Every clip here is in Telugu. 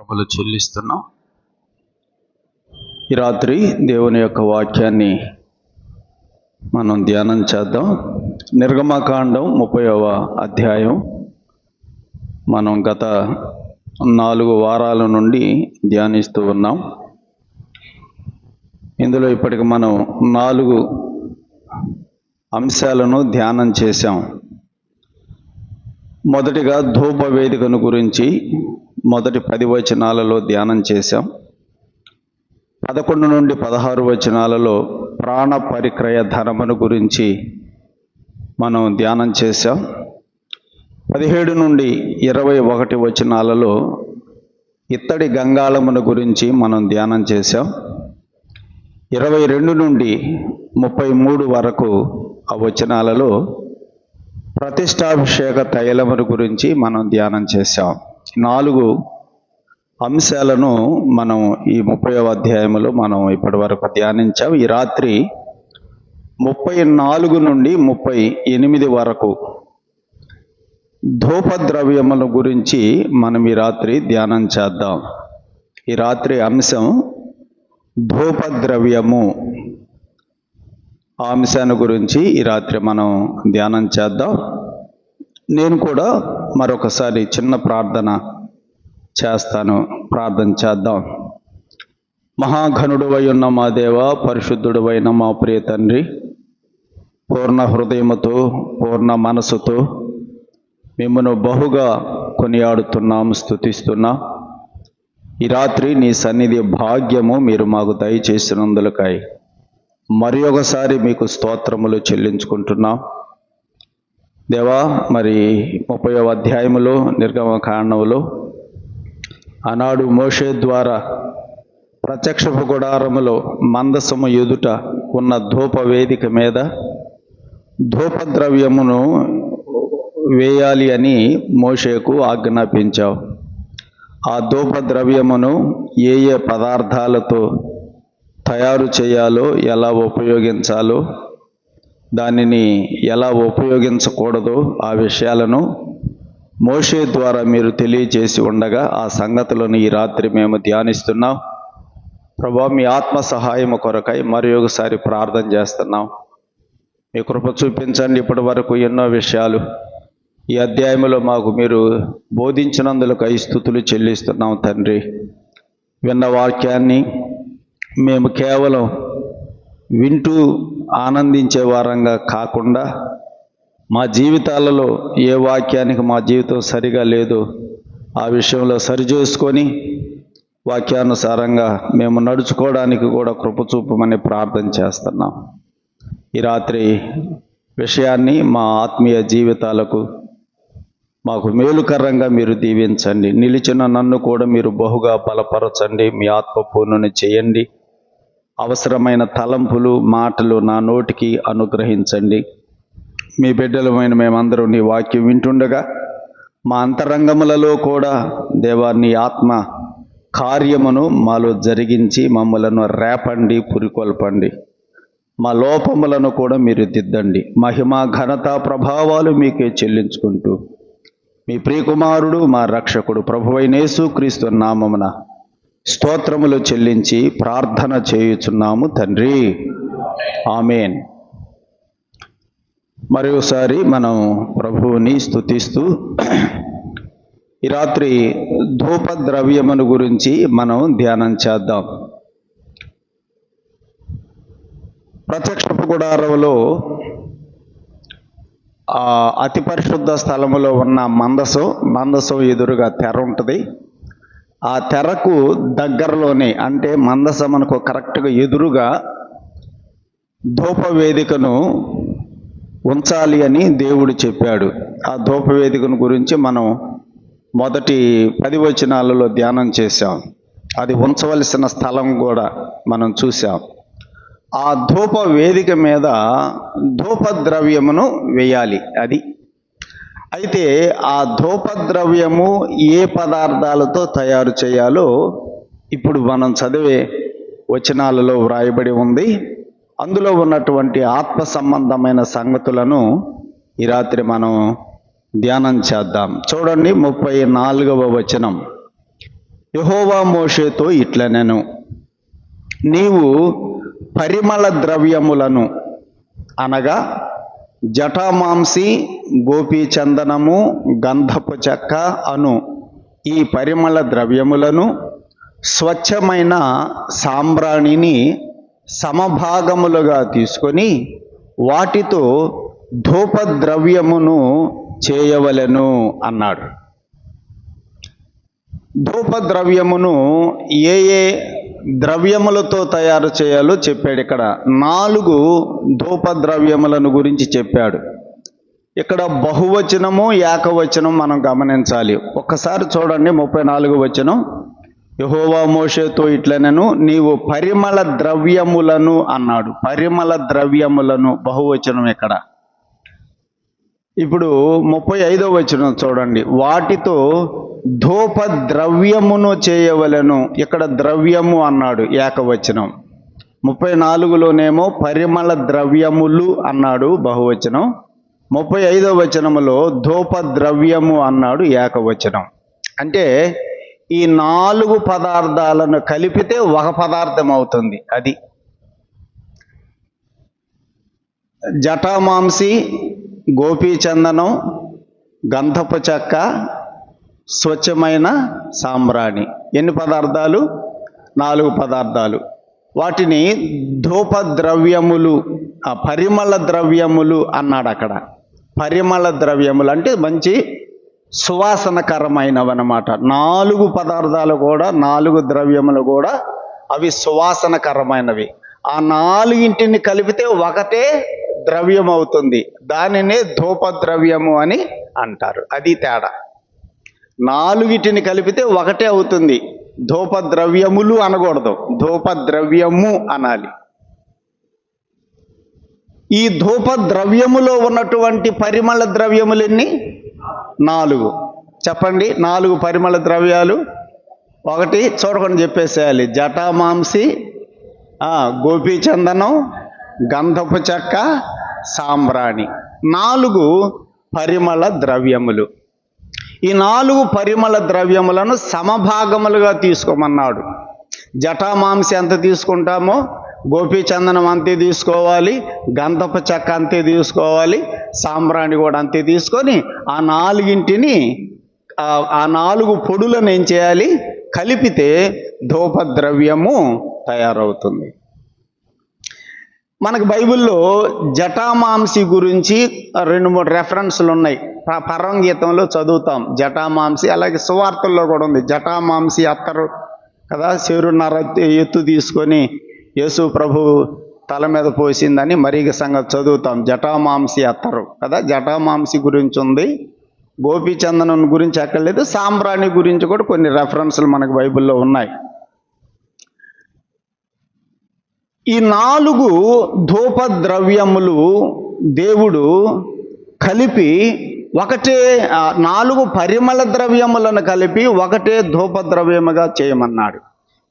స్తోత్రములు చెల్లిస్తున్నాం. ఈ రాత్రి దేవుని యొక్క వాక్యాన్ని మనం ధ్యానం చేద్దాం. నిర్గమకాండం 30వ అధ్యాయం మనం గత 4 వారాల నుండి ధ్యానిస్తూ ఉన్నాం. ఇందులో ఇప్పటికి మనం 4 అంశాలను ధ్యానం చేశాం. మొదటిగా ధూప వేదికను గురించి మొదటి 10 వచనాలలో ధ్యానం చేశాం. 11 నుండి 16 వచనాలలో ప్రాణ పరిక్రయ ధర్మను గురించి మనం ధ్యానం చేశాం. 17 నుండి 21 వచనాలలో ఇత్తడి గంగాళమును గురించి మనం ధ్యానం చేశాం. 22 నుండి 33 వరకు ఆ వచనాలలో ప్రతిష్టాభిషేక తైలమును గురించి మనం ధ్యానం చేశాం. 4 అంశాలను మనం ఈ 30వ అధ్యాయంలో మనం ఇప్పటి వరకు ధ్యానించాం. ఈ రాత్రి 34 నుండి 38 వరకు ధూపద్రవ్యముల గురించి మనం ఈ రాత్రి ధ్యానం చేద్దాం. ఈ రాత్రి అంశం ధూపద్రవ్యము. ఆ అంశాన్ని గురించి ఈ రాత్రి మనం ధ్యానం చేద్దాం. నేను కూడా మరొకసారి చిన్న ప్రార్థన చేస్తాను. ప్రార్థన చేద్దాం. మహాఘనుడువై ఉన్న మా దేవ, పరిశుద్ధుడువైన మా ప్రియ తండ్రి, పూర్ణ హృదయముతో పూర్ణ మనసుతో మిమ్మను బహుగా కొనియాడుతున్నాం, స్తుతిస్తున్నాం. ఈ రాత్రి నీ సన్నిధి భాగ్యము మీరు మాకు దయచేసినందులకై మరి ఒకసారి మీకు స్తోత్రములు చెల్లించుకుంటున్నాం. దేవా, మరి 30వ అధ్యాయములో నిర్గమకాండములో ఆనాడు మోషే ద్వారా ప్రత్యక్షపు గుడారములో మందసము ఎదుట ఉన్న ధూప వేదిక మీద ధూపద్రవ్యమును వేయాలి అని మోషేకు ఆజ్ఞాపించావు. ఆ ధూపద్రవ్యమును ఏ పదార్థాలతో తయారు చేయాలో, ఎలా ఉపయోగించాలో, దానిని ఎలా ఉపయోగించకూడదో ఆ విషయాలను మోషే ద్వారా మీరు తెలియజేసి ఉండగా ఆ సంగతులను ఈ రాత్రి మేము ధ్యానిస్తున్నాం. ప్రభువా, మీ ఆత్మ సహాయము కొరకై మరి ఒకసారి ప్రార్థన చేస్తున్నాం. మీ కృప చూపించండి. ఇప్పటి వరకు ఎన్నో విషయాలు ఈ అధ్యాయంలో మాకు మీరు బోధించినందులకై స్తుతులు చెల్లిస్తున్నాం తండ్రి. విన్న వాక్యాన్ని మేము కేవలం వింటూ ఆనందించే వారంగా కాకుండా మా జీవితాలలో ఏ వాక్యానికి మా జీవితం సరిగా లేదో ఆ విషయంలో సరిచేసుకొని వాక్యానుసారంగా మేము నడుచుకోవడానికి కూడా కృప చూపమని ప్రార్థన చేస్తున్నాం. ఈ రాత్రి విషయాన్ని మా ఆత్మీయ జీవితాలకు మాకు మేలుకరంగా మీరు దీవించండి. నిలిచిన నన్ను కూడా మీరు బహుగా బలపరచండి. మీ ఆత్మపూర్ణని చేయండి. అవసరమైన తలంపులు, మాటలు నా నోటికి అనుగ్రహించండి. మీ బిడ్డలమైన మేమందరం నీ వాక్యం వింటుండగా మా అంతరంగములలో కూడా దేవా నీ ఆత్మ కార్యమును మాలో జరిగించి మమ్మలను రేపండి, పురికొల్పండి. మా లోపములను కూడా మీరు దిద్దండి. మహిమ, ఘనత, ప్రభావాలు మీకే చెల్లించుకుంటూ మీ ప్రియకుమారుడు మా రక్షకుడు ప్రభువైన యేసుక్రీస్తు నామమున స్తోత్రములు చెల్లించి ప్రార్థన చేయుచున్నాము తండ్రి, ఆమేన్. మరోసారి మనం ప్రభువుని స్తుతిస్తూ ఈ రాత్రి ధూపద్రవ్యమును గురించి మనం ధ్యానం చేద్దాం. ప్రత్యక్షపు గుడారములో అతి పరిశుద్ధ స్థలములో ఉన్న మందసం ఎదురుగా తెర ఉంటుంది. ఆ తెరకు దగ్గరలోనే, అంటే మందసమునకు కరెక్ట్గా ఎదురుగా ధూపవేదికను ఉంచాలి అని దేవుడు చెప్పాడు. ఆ ధూపవేదికను గురించి మనం మొదటి 10 వచనాలలో ధ్యానం చేశాం. అది ఉంచవలసిన స్థలం కూడా మనం చూసాం. ఆ ధూప వేదిక మీద ధూపద్రవ్యమును వేయాలి. అది అయితే ఆ ధూపద్రవ్యము ఏ పదార్థాలతో తయారు చేయాలో ఇప్పుడు మనం చదివే వచనాలలో వ్రాయబడి ఉంది. అందులో ఉన్నటువంటి ఆత్మ సంబంధమైన సంగతులను ఈ రాత్రి మనం ధ్యానం చేద్దాం. చూడండి 34వ వచనం. యెహోవా మోషేతో ఇట్లనెను, నీవు పరిమళ ద్రవ్యములను అనగా జటామాంసి, గోపీచందనము, గంధపు చెక్క అను ఈ పరిమళ ద్రవ్యములను, స్వచ్ఛమైన సాంబ్రాణిని సమభాగములుగా తీసుకొని వాటితో ధూపద్రవ్యమును చేయవలెను అన్నాడు. ధూపద్రవ్యమును ఏ ఏ ద్రవ్యములతో తయారు చేయాలో చెప్పాడు. ఇక్కడ 4 ధూపద్రవ్యములను గురించి చెప్పాడు. ఇక్కడ బహువచనము, ఏకవచనం మనం గమనించాలి. ఒక్కసారి చూడండి 34వ వచనం. యెహోవా మోషేతో ఇట్లనెను, నీవు పరిమళ ద్రవ్యములను అన్నాడు. పరిమళ ద్రవ్యములను బహువచనం ఇక్కడ. ఇప్పుడు 35వ వచనం చూడండి. వాటితో ధూప ద్రవ్యమును చేయవలెను. ఇక్కడ ద్రవ్యము అన్నాడు, ఏకవచనం. 34లోనేమో పరిమళ ద్రవ్యములు అన్నాడు, బహువచనం. 35వ వచనములో ధూప ద్రవ్యము అన్నాడు, ఏకవచనం. అంటే ఈ 4 పదార్థాలను కలిపితే ఒక పదార్థం అవుతుంది. అది జటామాంసి, గోపీచందనం, గంధపు చెక్క, స్వచ్ఛమైన సాంబ్రాణి. ఎన్ని పదార్థాలు? 4 పదార్థాలు. వాటిని ధూప ద్రవ్యములు, పరిమళ ద్రవ్యములు అన్నాడు అక్కడ. పరిమళ ద్రవ్యములు అంటే మంచి సువాసనకరమైనవన్నమాట. 4 పదార్థాలు కూడా, 4 ద్రవ్యములు కూడా అవి సువాసనకరమైనవి. ఆ 4 కలిపితే ఒకటే ద్రవ్యం అవుతుంది. దానినే ధూపద్రవ్యము అని అంటారు. అది తేడా. 4 కలిపితే ఒకటే అవుతుంది. ధూపద్రవ్యములు అనకూడదు, ధూపద్రవ్యము అనాలి. ఈ ధూపద్రవ్యములో ఉన్నటువంటి పరిమళ ద్రవ్యములు ఎన్ని? 4. చెప్పండి. 4 పరిమళ ద్రవ్యాలు. 1 చూడకుండా చెప్పేసేయాలి. జటామాంసి, గోపీచందనం, గంధపు చెక్క, సాంబ్రాణి. 4 పరిమళ ద్రవ్యములు. ఈ 4 పరిమళ ద్రవ్యములను సమభాగములుగా తీసుకోమన్నాడు. జటామాంసి ఎంత తీసుకుంటామో గోపీచందనం అంతే తీసుకోవాలి, గంధపు చెక్క అంతే తీసుకోవాలి, సాంబ్రాణి కూడా అంతే తీసుకొని ఆ 4 ఆ 4 పొడులను ఏం చేయాలి? కలిపితే ధూపద్రవ్యము తయారవుతుంది. మనకు బైబిల్లో జటామాంసి గురించి 2-3 రెఫరెన్స్లు ఉన్నాయి. పరమగీతంలో చదువుతాం జటామాంసి. అలాగే సువార్తల్లో కూడా ఉంది. జటామాంసి అత్తరు కదా, చెరున్నర ఎత్తు తీసుకొని యేసు ప్రభు తల మీద పోసిందని మరీగ సంగతి చదువుతాం. జటామాంసి అత్తరు కదా, జటామాంసి గురించి ఉంది. గోపీచందనం గురించి ఎక్కర్లేదు. సాంబ్రాణి గురించి కూడా కొన్ని రెఫరెన్స్లు మనకు బైబిల్లో ఉన్నాయి. ఈ 4 ధూపద్రవ్యములు దేవుడు కలిపి ఒకటే, 4 పరిమళ ద్రవ్యములను కలిపి ఒకటే ధూపద్రవ్యముగా చేయమన్నాడు.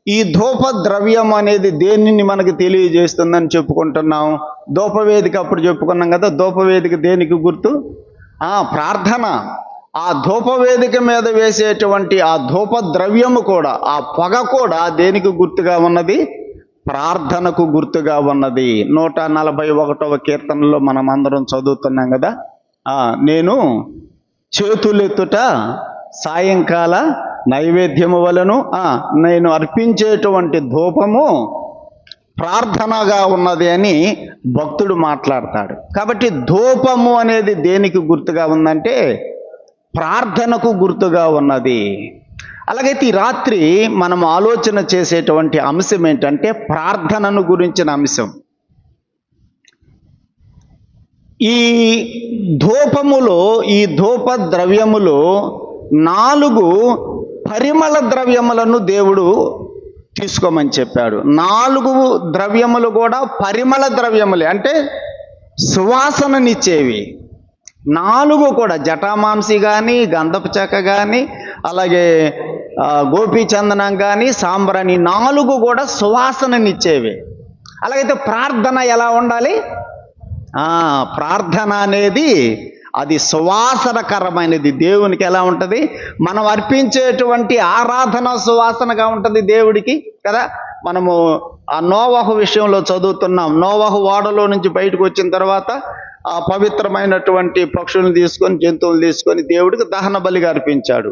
ఈ ధూపద్రవ్యం అనేది దేనిని మనకు తెలియజేస్తుందని చెప్పుకుంటున్నాం? ధూపవేదిక అప్పుడు చెప్పుకున్నాం కదా. ధూపవేదిక దేనికి గుర్తు? ప్రార్థన. ఆ ధూపవేదిక మీద వేసేటువంటి ఆ ధూపద్రవ్యము కూడా, ఆ పొగ కూడా దేనికి గుర్తుగా ఉన్నది? ప్రార్థనకు గుర్తుగా ఉన్నది. 141వ కీర్తనలో మనం అందరం చదువుతున్నాం కదా. నేను చేతులెత్తుట సాయంకాల నైవేద్యము వలెను, నేను అర్పించేటువంటి ధూపము ప్రార్థనగా ఉన్నది అని భక్తుడు మాట్లాడతాడు. కాబట్టి ధూపము అనేది దేనికి గుర్తుగా ఉందంటే ప్రార్థనకు గుర్తుగా ఉన్నది. అలాగైతే ఈ రాత్రి మనం ఆలోచన చేసేటువంటి అంశం ఏంటంటే ప్రార్థనను గురించిన అంశం. ఈ ధూపములో, ఈ ధూప ద్రవ్యములో 4 పరిమళ ద్రవ్యములను దేవుడు తీసుకోమని చెప్పాడు. 4 ద్రవ్యములు కూడా పరిమళ ద్రవ్యములే, అంటే సువాసననిచ్చేవి. 4 కూడా జటామాంసి కానీ, గంధపు చెక్క కానీ, అలాగే గోపీచందనం కానీ, సాంబ్రాణి 4 కూడా సువాసననిచ్చేవి. అలాగైతే ప్రార్థన ఎలా ఉండాలి? ప్రార్థన అనేది అది సువాసనకరమైనది. దేవునికి ఎలా ఉంటుంది? మనం అర్పించేటువంటి ఆరాధన సువాసనగా ఉంటుంది దేవుడికి కదా. మనము ఆ నోవహు విషయంలో చదువుతున్నాం. నోవహు ఓడలో నుంచి బయటకు వచ్చిన తర్వాత ఆ పవిత్రమైనటువంటి పక్షులను తీసుకొని, జంతువులు తీసుకొని దేవుడికి దహన బలిగా అర్పించాడు.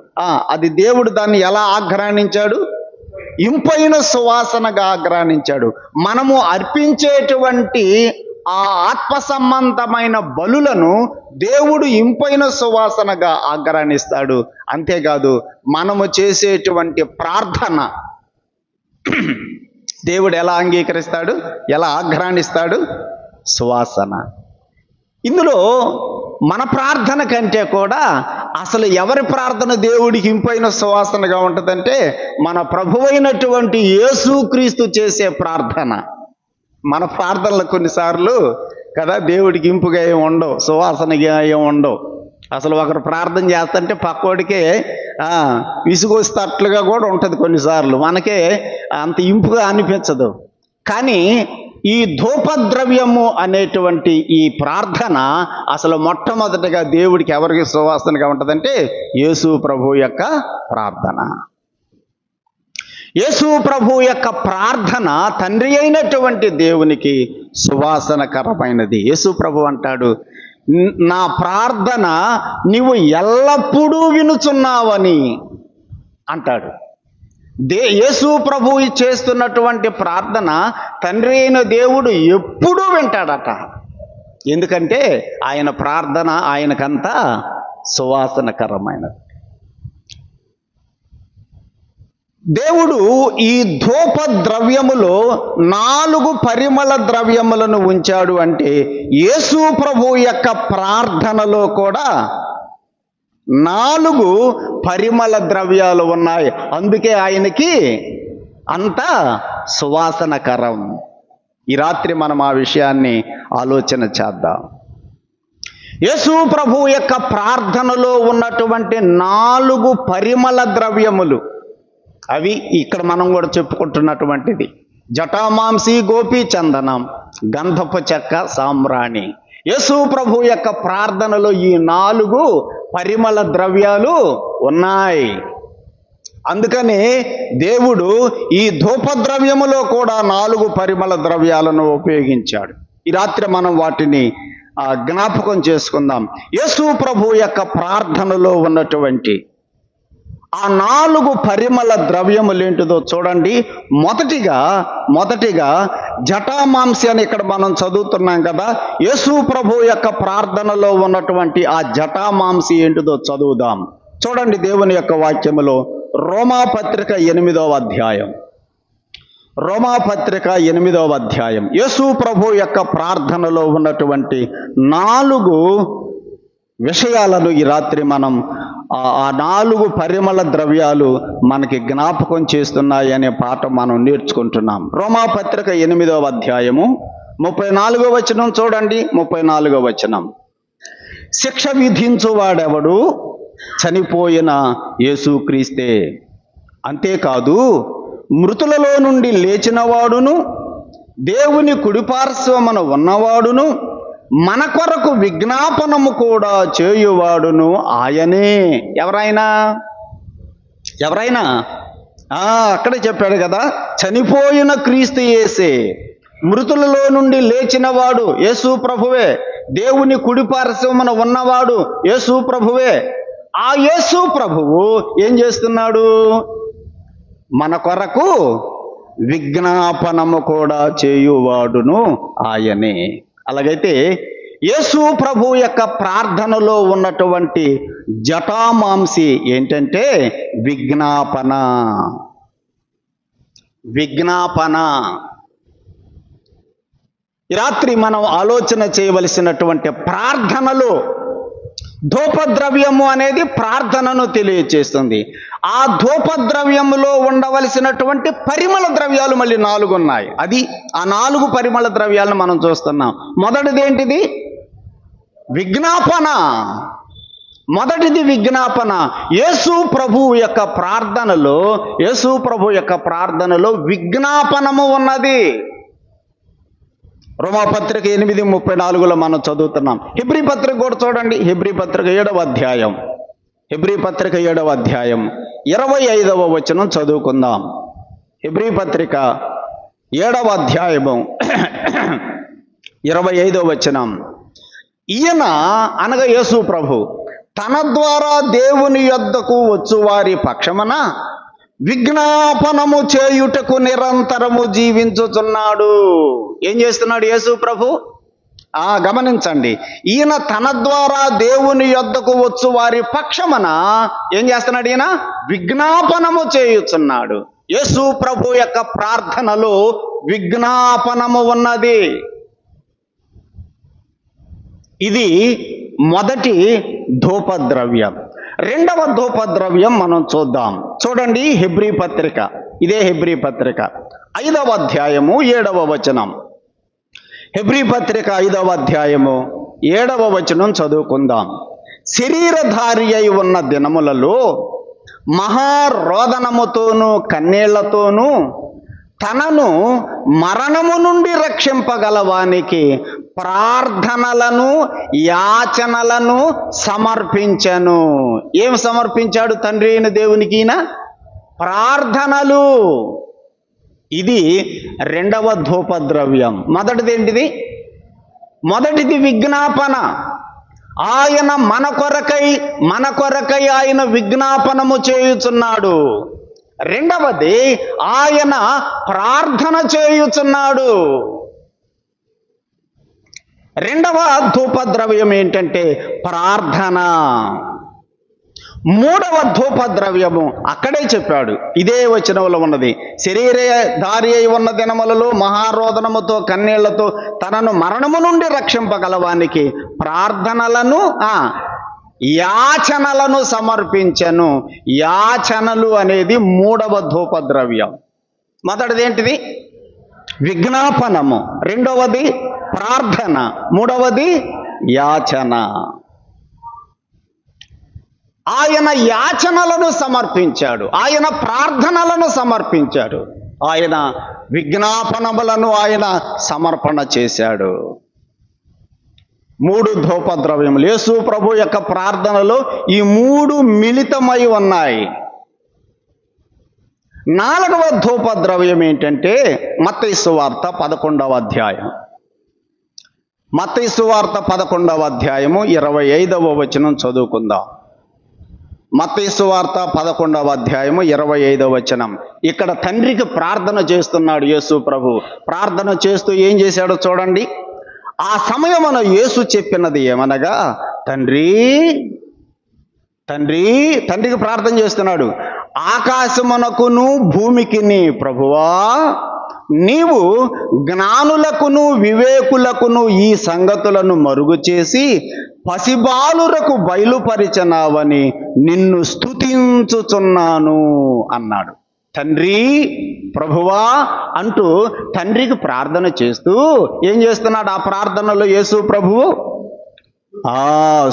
అది దేవుడు దాన్ని ఎలా ఆఘ్రానించాడు? ఇంపైన సువాసనగా ఆఘ్రానించాడు. మనము అర్పించేటువంటి ఆ ఆత్మ సంబంధమైన బలులను దేవుడు ఇంపైన సువాసనగా ఆఘ్రానిస్తాడు. అంతేకాదు, మనము చేసేటువంటి ప్రార్థన దేవుడు ఎలా అంగీకరిస్తాడు? ఎలా ఆఘ్రానిస్తాడు? సువాసన. ఇందులో మన ప్రార్థన కంటే కూడా అసలు ఎవరి ప్రార్థన దేవుడికి ఇంపైన సువాసనగా ఉంటుందంటే మన ప్రభువైనటువంటి యేసుక్రీస్తు చేసే ప్రార్థన. మన ప్రార్థనలు కొన్నిసార్లు కదా దేవుడికి ఇంపుగా ఏమి ఉండవు, సువాసనగా ఏమి ఉండవు. అసలు ఒకరు ప్రార్థన చేస్తుంటే పక్కోడికే విసుగొస్తట్లుగా కూడా ఉంటుంది కొన్నిసార్లు. మనకే అంత ఇంపుగా అనిపించదు. కానీ ఈ ధూపద్రవ్యము అనేటువంటి ఈ ప్రార్థన అసలు మొట్టమొదటిగా దేవుడికి ఎవరికి సువాసనగా ఉంటుందంటే యేసు ప్రభు యొక్క ప్రార్థన. యేసు ప్రభు యొక్క ప్రార్థన తండ్రి అయినటువంటి దేవునికి సువాసనకరమైనది. యేసు ప్రభు అంటాడు, నా ప్రార్థన నీవు ఎల్లప్పుడూ వినుచున్నావని అంటాడు. యేసు ప్రభు చేస్తున్నటువంటి ప్రార్థన తండ్రి అయిన దేవుడు ఎప్పుడూ వింటాడట. ఎందుకంటే ఆయన ప్రార్థన ఆయనకంతా సువాసనకరమైనది. దేవుడు ఈ ధూప ద్రవ్యములో 4 పరిమళ ద్రవ్యములను ఉంచాడు. అంటే యేసు ప్రభు యొక్క ప్రార్థనలో కూడా 4 పరిమళ ద్రవ్యాలు ఉన్నాయి. అందుకే ఆయనకి అంత సువాసనకరం. ఈ రాత్రి మనం ఆ విషయాన్ని ఆలోచన చేద్దాం. యేసు ప్రభు యొక్క ప్రార్థనలో ఉన్నటువంటి 4 పరిమళ ద్రవ్యములు, అవి ఇక్కడ మనం కూడా చెప్పుకుంటున్నటువంటిది జటామాంసి, గోపీ చందనం, గంధపు చెక్క, సాంబ్రాణి. యేసు ప్రభు యొక్క ప్రార్థనలో ఈ 4 పరిమళ ద్రవ్యాలు ఉన్నాయి. అందుకని దేవుడు ఈ ధూపద్రవ్యములో కూడా 4 పరిమళ ద్రవ్యాలను ఉపయోగించాడు. ఈ రాత్రి మనం వాటిని జ్ఞాపకం చేసుకుందాం. యేసు ప్రభు యొక్క ప్రార్థనలో ఉన్నటువంటి ఆ 4 పరిమళ ద్రవ్యములు ఏంటిదో చూడండి. మొదటిగా జటామాంసి అని ఇక్కడ మనం చదువుతున్నాం కదా. యేసు ప్రభు యొక్క ప్రార్థనలో ఉన్నటువంటి ఆ జటామాంసి ఏంటిదో చదువుదాం. చూడండి దేవుని యొక్క వాక్యములో రోమాపత్రిక 8వ అధ్యాయం. రోమాపత్రిక 8వ అధ్యాయం. యేసు ప్రభు యొక్క ప్రార్థనలో ఉన్నటువంటి 4 విషయాలను ఈ రాత్రి మనం ఆ 4 పరిమళ ద్రవ్యాలు మనకి జ్ఞాపకం చేస్తున్నాయి అనే పాఠం మనం నేర్చుకుంటున్నాం. రోమాపత్రిక 8వ అధ్యాయము 34వ వచనం చూడండి. 34వ వచనం, శిక్ష విధించువాడెవడు? చనిపోయిన యేసుక్రీస్తే. అంతేకాదు, మృతులలో నుండి లేచినవాడును, దేవుని కుడిపార్శ్వమున ఉన్నవాడును, మన కొరకు విజ్ఞాపనము కూడా చేయువాడును ఆయనే. ఎవరైనా అక్కడే చెప్పాడు కదా, చనిపోయిన క్రీస్తు యేసే, మృతులలో నుండి లేచినవాడు యేసు ప్రభువే, దేవుని కుడిపార్శ్వమున ఉన్నవాడు యేసు ప్రభువే. ఆ యేసు ప్రభువు ఏం చేస్తున్నాడు? మన కొరకు విజ్ఞాపనము కూడా చేయువాడును ఆయనే. అలాగైతే యేసు ప్రభు యొక్క ప్రార్థనలో ఉన్నటువంటి జటామాంసి ఏంటంటే విజ్ఞాపన. ఈ రాత్రి మనం ఆలోచన చేయవలసినటువంటి ప్రార్థనలో ధూపద్రవ్యము అనేది ప్రార్థనను తెలియచేస్తుంది. ఆ ధూపద్రవ్యములో ఉండవలసినటువంటి పరిమళ ద్రవ్యాలు మళ్ళీ 4 ఉన్నాయి. అది ఆ 4 పరిమళ ద్రవ్యాలను మనం చూస్తున్నాం. మొదటిది ఏంటిది? విజ్ఞాపన. యేసు ప్రభు యొక్క ప్రార్థనలో విజ్ఞాపనము ఉన్నది. రోమాపత్రిక 8:34 మనం చదువుతున్నాం. హెబ్రీ పత్రిక కూడా చూడండి. హెబ్రీ పత్రిక 7వ అధ్యాయం, హెబ్రీ పత్రిక 7వ అధ్యాయం 25వ వచనం చదువుకుందాం. హెబ్రీ పత్రిక 7వ అధ్యాయము 25వ వచనం. ఈయన అనగా యేసు ప్రభు తన ద్వారా దేవుని యొద్దకు వచ్చు వారి పక్షమున విజ్ఞాపనము చేయుటకు నిరంతరము జీవించుచున్నాడు. ఏం చేస్తున్నాడు యేసు ప్రభు? గమనించండి. ఈయన తన ద్వారా దేవుని యొద్దకు వచ్చు వారి పక్షమున ఏం చేస్తున్నాడు? ఈయన విజ్ఞాపనము చేయుచున్నాడు. యేసు ప్రభు యొక్క ప్రార్థనలో విజ్ఞాపనము ఉన్నది. ఇది మొదటి ధూపద్రవ్యం. రెండవ ధూపద్రవ్యం మనం చూద్దాం. చూడండి హెబ్రీ పత్రిక, ఇదే హెబ్రీ పత్రిక 5వ అధ్యాయము 7వ వచనం. హెబ్రీ పత్రిక 5వ అధ్యాయము 7వ వచనం చదువుకుందాం. శరీరధారి అయి ఉన్న దినములలో మహారోదనముతోనూ కన్నీళ్లతోనూ తనను మరణము నుండి రక్షింపగలవానికి ప్రార్థనలను యాచనలను సమర్పించను. ఏం సమర్పించాడు తండ్రి అయిన దేవునికి? ఈయన ప్రార్థనలు. ఇది రెండవ ధూపద్రవ్యం. మొదటిది ఏంటిది? మొదటిది విజ్ఞాపన. ఆయన మన కొరకై ఆయన విజ్ఞాపనము చేయుచున్నాడు. రెండవది ఆయన ప్రార్థన చేయుచున్నాడు. రెండవ ధూపద్రవ్యం ఏంటంటే ప్రార్థన. మూడవ ధూపద్రవ్యము అక్కడే చెప్పాడు, ఇదే వచనంలో ఉన్నది. శరీరధారి అయి ఉన్న దినములలో మహారోదనముతో కన్నీళ్లతో తనను మరణము నుండి రక్షింపగలవానికి ప్రార్థనలను యాచనలను సమర్పించను. యాచనలు అనేది మూడవ ధూపద్రవ్యం. మొదటిది ఏంటిది? విజ్ఞాపనము. రెండవది ప్రార్థన. మూడవది యాచన. ఆయన యాచనలను సమర్పించాడు, ఆయన ప్రార్థనలను సమర్పించాడు, ఆయన విజ్ఞాపనములను ఆయన సమర్పణ చేశాడు. మూడు ధూపద్రవ్యములు యేసు ప్రభు యొక్క ప్రార్థనలో ఈ మూడు మిళితమై ఉన్నాయి. నాలుగవ ధూపద్రవ్యం ఏంటంటే మత్తయి సువార్త 11వ అధ్యాయం. మత్తయి సువార్త 11వ అధ్యాయము 25వ వచనం చదువుకుందాం. మత్తయి సువార్త 11వ అధ్యాయము 25వ వచనం. ఇక్కడ తండ్రికి ప్రార్థన చేస్తున్నాడు యేసు ప్రభు. ప్రార్థన చేస్తూ ఏం చేశాడో చూడండి. ఆ సమయమున యేసు చెప్పినది ఏమనగా, తండ్రికి ప్రార్థన చేస్తున్నాడు. ఆకాశమునకును భూమికిని ప్రభువా, నీవు జ్ఞానులకును వివేకులకును ఈ సంగతులను మరుగు చేసి పసిబాలురకు బయలుపరిచనావని నిన్ను స్తుతించుచున్నాను అన్నాడు. తండ్రి, ప్రభువా అంటూ తండ్రికి ప్రార్థన చేస్తూ ఏం చేస్తున్నాడు? ఆ ప్రార్థనలో యేసు ప్రభువు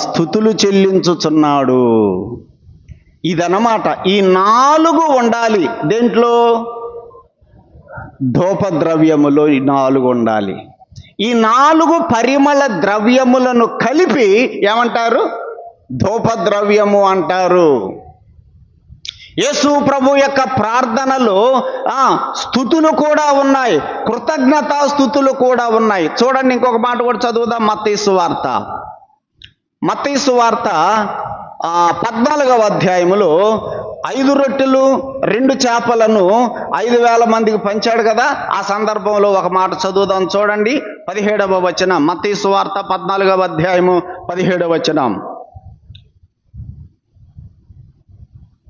స్తుతులు చెల్లించుచున్నాడు. ఇదన్నమాట. ఈ 4 ఉండాలి. దేంట్లో? ధూపద్రవ్యములో ఈ 4 ఉండాలి. ఈ 4 పరిమళ ద్రవ్యములను కలిపి ఏమంటారు? ధూపద్రవ్యము అంటారు. యేసు ప్రభు యొక్క ప్రార్థనలో స్తుతులు కూడా ఉన్నాయి, కృతజ్ఞతా స్తుతులు కూడా ఉన్నాయి. చూడండి, ఇంకొక మాట కూడా చదువుదాం. మత్తయి సువార్త 14వ అధ్యాయములో 5 రొట్టెలు 2 చేపలను 5,000 మందికి పంచాడు కదా. ఆ సందర్భంలో ఒక మాట చదువుదాం. చూడండి 17వ వచనం. మత్తయి సువార్త 14వ అధ్యాయము 17వ వచనం.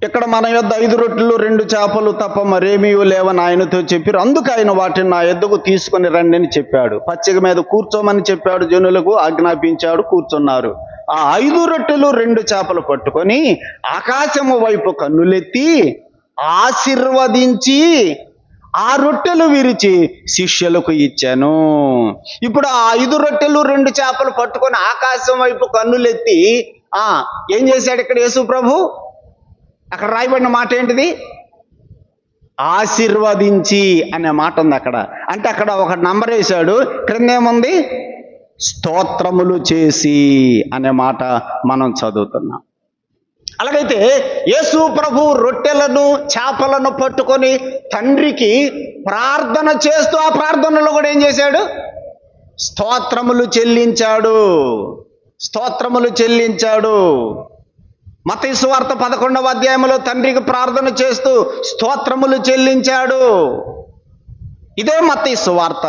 ఇక్కడ మన యొద్ద 5 రొట్టెలు 2 చేపలు తప్ప మరేమీ లేవని ఆయనతో చెప్పారు. అందుకు ఆయన వాటిని నా యొద్దకు తీసుకొని రండి అని చెప్పాడు. పచ్చిక మీద కూర్చోమని చెప్పాడు. జనులకు ఆజ్ఞాపించాడు, కూర్చున్నారు. ఆ 5 రొట్టెలు 2 చేపలు పట్టుకొని ఆకాశము వైపు కన్నులెత్తి ఆశీర్వదించి ఆ రొట్టెలు విరిచి శిష్యులకు ఇచ్చాను. ఇప్పుడు ఆ 5 రొట్టెలు 2 చేపలు పట్టుకొని ఆకాశం వైపు కన్నులెత్తి ఏం చేశాడు ఇక్కడ యేసు ప్రభు? అక్కడ రాయబడిన మాట ఏంటిది? ఆశీర్వదించి అనే మాట ఉంది అక్కడ. అంటే అక్కడ ఒక నంబర్ వేశాడు, క్రింద ఏముంది? స్తోత్రములు చేసి అనే మాట మనం చదువుతున్నాం. అలాగైతే యేసు ప్రభు రొట్టెలను చేపలను పట్టుకొని తండ్రికి ప్రార్థన చేస్తూ ఆ ప్రార్థనలో కూడా ఏం చేశాడు? స్తోత్రములు చెల్లించాడు. స్తోత్రములు చెల్లించాడు. మత్తయి సువార్త 11వ అధ్యాయంలో తండ్రికి ప్రార్థన చేస్తూ స్తోత్రములు చెల్లించాడు. ఇదే మత్తయి సువార్త.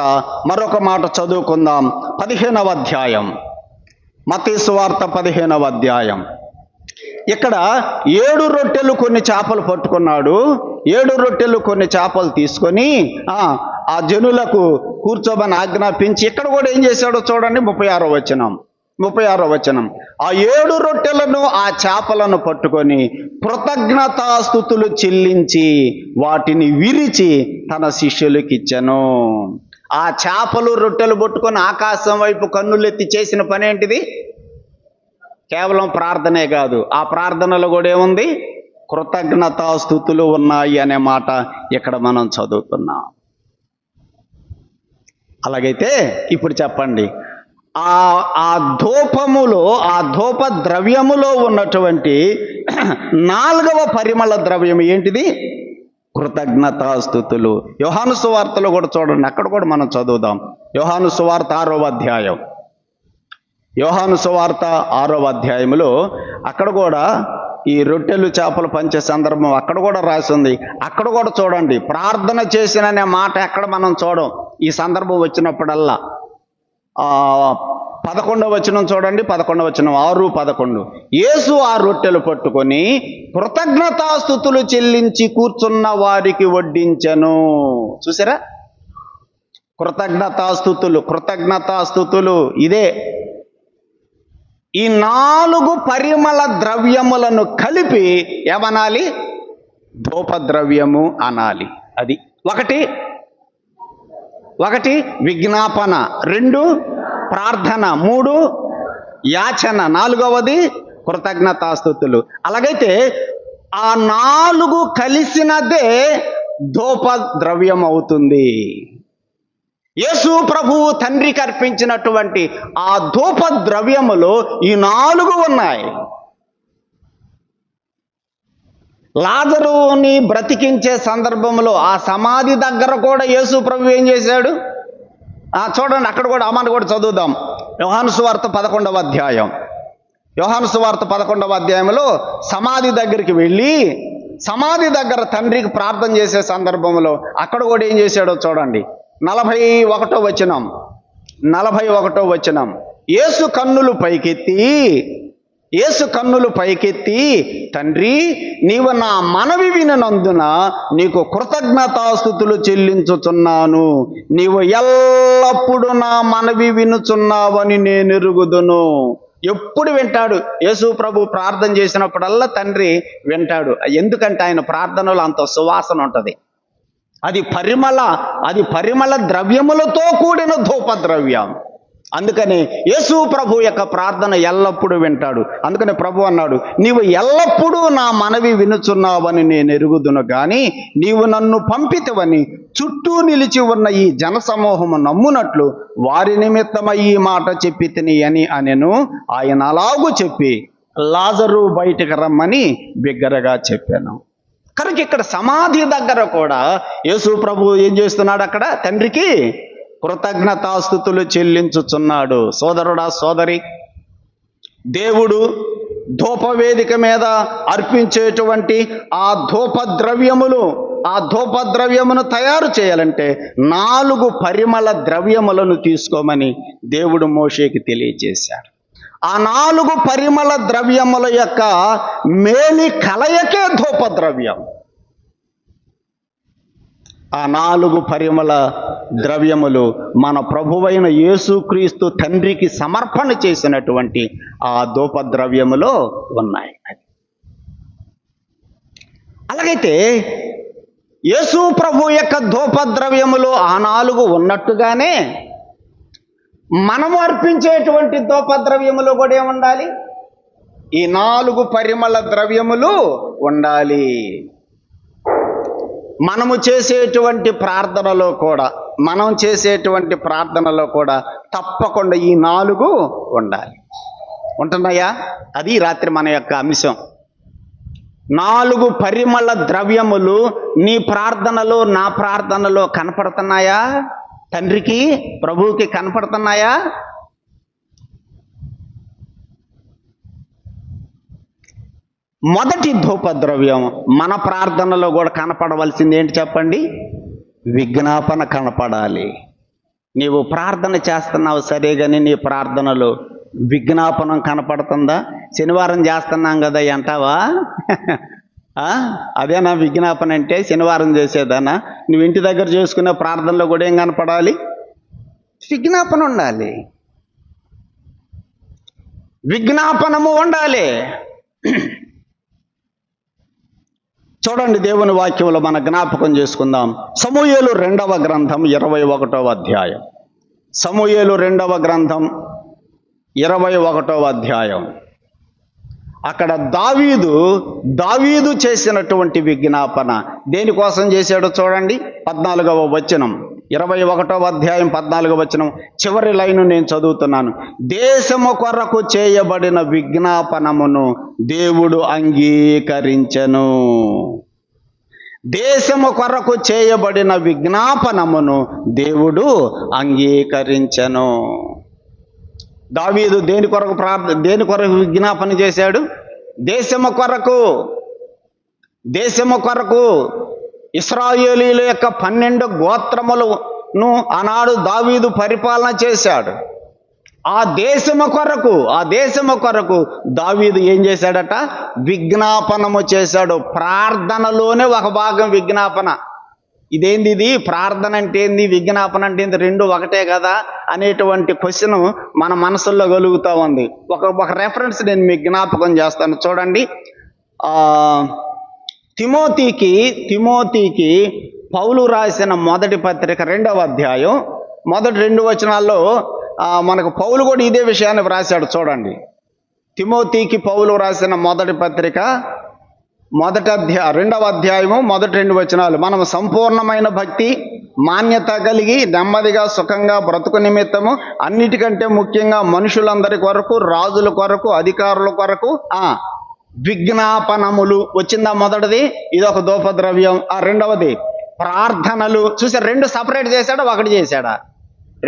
మరొక మాట చదువుకుందాం. 15వ అధ్యాయం, మత్తయి సువార్త 15వ అధ్యాయం. ఇక్కడ 7 రొట్టెలు కొన్ని చేపలు పట్టుకున్నాడు. 7 రొట్టెలు కొన్ని చేపలు తీసుకొని ఆ జనులకు కూర్చోమని ఆజ్ఞాపించి ఇక్కడ కూడా ఏం చేశాడో చూడండి. 36వ వచనం. ఆ 7 రొట్టెలను ఆ చేపలను పట్టుకొని కృతజ్ఞతాస్తుతులు చెల్లించి వాటిని విరిచి తన శిష్యులకు ఇచ్చెను. ఆ చేపలు రొట్టెలు పట్టుకొని ఆకాశం వైపు కన్నులెత్తి చేసిన పని ఏంటిది? కేవలం ప్రార్థనే కాదు, ఆ ప్రార్థనలో కూడా ఏముంది? కృతజ్ఞతాస్తుతులు ఉన్నాయి అనే మాట ఇక్కడ మనం చదువుతున్నాం. అలాగైతే ఇప్పుడు చెప్పండి, ఆ ధూపములో, ఆ ధూప ద్రవ్యములో ఉన్నటువంటి 4వ పరిమళ ద్రవ్యం ఏంటిది? కృతజ్ఞతాస్తుతులు. యోహాను సువార్తలో కూడా చూడండి, అక్కడ కూడా మనం చదువుదాం. యోహాను సువార్త 6వ అధ్యాయం. యోహాను సువార్త 6వ అధ్యాయంలో అక్కడ కూడా ఈ రొట్టెలు చేపలు పంచే సందర్భం అక్కడ కూడా రాసి ఉంది. అక్కడ కూడా చూడండి, ప్రార్థన చేసిననే మాట ఎక్కడ మనం చూడం. ఈ సందర్భం వచ్చినప్పుడల్లా 11వ వచనం చూడండి. 11వ వచనం 6:11. యేసు ఆ రొట్టెలు పట్టుకొని కృతజ్ఞతాస్తుతులు చెల్లించి కూర్చున్న వారికి వడ్డించెను. చూసారా? కృతజ్ఞతాస్తుతులు ఇదే. ఈ 4 పరిమళ ద్రవ్యములను కలిపి ఏమనాలి? ధూపద్రవ్యము అనాలి. అది ఒకటి విజ్ఞాపన, 2 ప్రార్థన, 3 యాచన, 4వది కృతజ్ఞతాస్తుతులు. అలాగైతే ఆ 4 కలిసినదే ధూపద్రవ్యం అవుతుంది. యేసు ప్రభువు తండ్రికి అర్పించినటువంటి ఆ ధూప ద్రవ్యములో ఈ 4 ఉన్నాయి. లాజరుని బ్రతికించే సందర్భంలో ఆ సమాధి దగ్గర కూడా యేసు ప్రభు ఏం చేశాడు? చూడండి, అక్కడ కూడా ఆ మాట కూడా చదువుదాం. యోహాను సువార్త 11వ అధ్యాయం. యోహాను సువార్త 11వ అధ్యాయంలో సమాధి దగ్గరికి వెళ్ళి సమాధి దగ్గర తండ్రికి ప్రార్థన చేసే సందర్భంలో అక్కడ కూడా ఏం చేశాడో చూడండి. 41వ వచనం. యేసు కన్నులు పైకెత్తి తండ్రి, నీవు నా మనవి విననందున నీకు కృతజ్ఞతాస్తుతులు చెల్లించుచున్నాను. నీవు ఎల్లప్పుడూ నా మనవి వినుచున్నావని నేను ఎరుగుదును. ఎప్పుడు వింటాడు యేసు ప్రభు ప్రార్థన చేసినప్పుడల్లా తండ్రి వింటాడు. ఎందుకంటే ఆయన ప్రార్థనలో అంత సువాసన ఉంటుంది. అది పరిమళ ద్రవ్యములతో కూడిన ధూపద్రవ్యం. అందుకని యేసు ప్రభు యొక్క ప్రార్థన ఎల్లప్పుడూ వింటాడు. అందుకని ప్రభు అన్నాడు, నీవు ఎల్లప్పుడూ నా మనవి వినుచున్నావని నేను ఎరుగుదును గాని నీవు నన్ను పంపితవని చుట్టూ నిలిచి ఉన్న ఈ జనసమూహము నమ్మునట్లు వారి నిమిత్తమై ఈ మాట చెప్పి తిని అని అనెను. ఆయన అలాగూ చెప్పి లాజరు బయటికి రమ్మని బిగ్గరగా చెప్పాను. కనుక ఇక్కడ సమాధి దగ్గర కూడా యేసు ప్రభు ఏం చేస్తున్నాడు? అక్కడ తండ్రికి కృతజ్ఞతాస్తుతులు చెల్లించుచున్నాడు. సోదరుడా, సోదరి, దేవుడు ధూపవేదిక మీద అర్పించేటువంటి ఆ ధూపద్రవ్యమును తయారు చేయాలంటే 4 పరిమళ ద్రవ్యములను తీసుకోమని దేవుడు మోషేకి తెలియజేశాడు. ఆ 4 పరిమళ ద్రవ్యముల యొక్క మేలి కలయికే ధూపద్రవ్యం. ఆ 4 పరిమళ ద్రవ్యములు మన ప్రభువైన యేసుక్రీస్తు తండ్రికి సమర్పణ చేసినటువంటి ఆ ధూపద్రవ్యములో ఉన్నాయి. అలాగైతే యేసు ప్రభు యొక్క ధూపద్రవ్యములు ఆ 4 ఉన్నట్టుగానే మనము అర్పించేటువంటి ధూపద్రవ్యములు కూడా ఏముండాలి? ఈ 4 పరిమళ ద్రవ్యములు ఉండాలి. మనం చేసేటువంటి ప్రార్థనలో కూడా తప్పకుండా ఈ 4 ఉండాలి. ఉంటున్నాయా? అది రాత్రి మన యొక్క అంశం. 4 పరిమళ ద్రవ్యములు నీ ప్రార్థనలో, నా ప్రార్థనలో కనపడుతున్నాయా? తండ్రికి, ప్రభువుకి కనపడుతున్నాయా? మొదటి ధూపద్రవ్యం మన ప్రార్థనలో కూడా కనపడవలసింది ఏంటి చెప్పండి? విజ్ఞాపన కనపడాలి. నీవు ప్రార్థన చేస్తున్నావు సరే, కానీ నీ ప్రార్థనలో విజ్ఞాపనం కనపడుతుందా? శనివారం చేస్తున్నాం కదా అంటావా? అదేనా విజ్ఞాపన అంటే? శనివారం చేసేదానా? నువ్వు ఇంటి దగ్గర చేసుకునే ప్రార్థనలో కూడా ఏం కనపడాలి? విజ్ఞాపన ఉండాలి, విజ్ఞాపనము ఉండాలి. చూడండి, దేవుని వాక్యంలో మన జ్ఞాపకం చేసుకుందాం. సమూయేలు 2వ గ్రంథం 21వ అధ్యాయం. సమూయేలు 2వ గ్రంథం 21వ అధ్యాయం. అక్కడ దావీదు చేసినటువంటి విజ్ఞాపన దేనికోసం చేశాడో చూడండి. 14వ వచనం, 21వ అధ్యాయం 14వ వచనం చివరి లైను నేను చదువుతున్నాను. దేశము కొరకు చేయబడిన విజ్ఞాపనమును దేవుడు అంగీకరించెను. దేశము కొరకు చేయబడిన విజ్ఞాపనమును దేవుడు అంగీకరించెను. దావీదు దేని కొరకు విజ్ఞాపన చేశాడు? దేశము కొరకు. ఇశ్రాయేలీయుల యొక్క 12 గోత్రములను ఆనాడు దావీదు పరిపాలన చేశాడు. ఆ దేశము కొరకు దావీదు ఏం చేశాడట? విజ్ఞాపనము చేశాడు. ప్రార్థనలోనే ఒక భాగం విజ్ఞాపన. ఇదేంది ఇది? ప్రార్థన అంటే ఏంది, విజ్ఞాపన అంటే ఏంది? 2 ఒకటే కదా అనేటువంటి క్వశ్చన్ మన మనసుల్లో కలుగుతూ ఉంది. ఒక రెఫరెన్స్ నేను మీకు జ్ఞాపకం చేస్తాను. చూడండి, తిమోతికి పౌలు రాసిన మొదటి పత్రిక 2వ అధ్యాయం మొదటి 2 వచనాల్లో మనకు పౌలు కూడా ఇదే విషయాన్ని వ్రాశాడు. చూడండి, తిమోతికి పౌలు రాసిన మొదటి పత్రిక 2వ అధ్యాయము మొదటి 2 వచనాలు. మనం సంపూర్ణమైన భక్తి, మాన్యత కలిగి నెమ్మదిగా సుఖంగా బ్రతుకు నిమిత్తము అన్నిటికంటే ముఖ్యంగా మనుషులందరి కొరకు, రాజుల కొరకు, అధికారుల కొరకు విజ్ఞాపనములు. వచ్చిందా మొదటిది? ఇది ఒక ధూపద్రవ్యం. రెండవది ప్రార్థనలు. చూసారు, 2 సపరేట్ చేశాడా, 1 చేశాడా?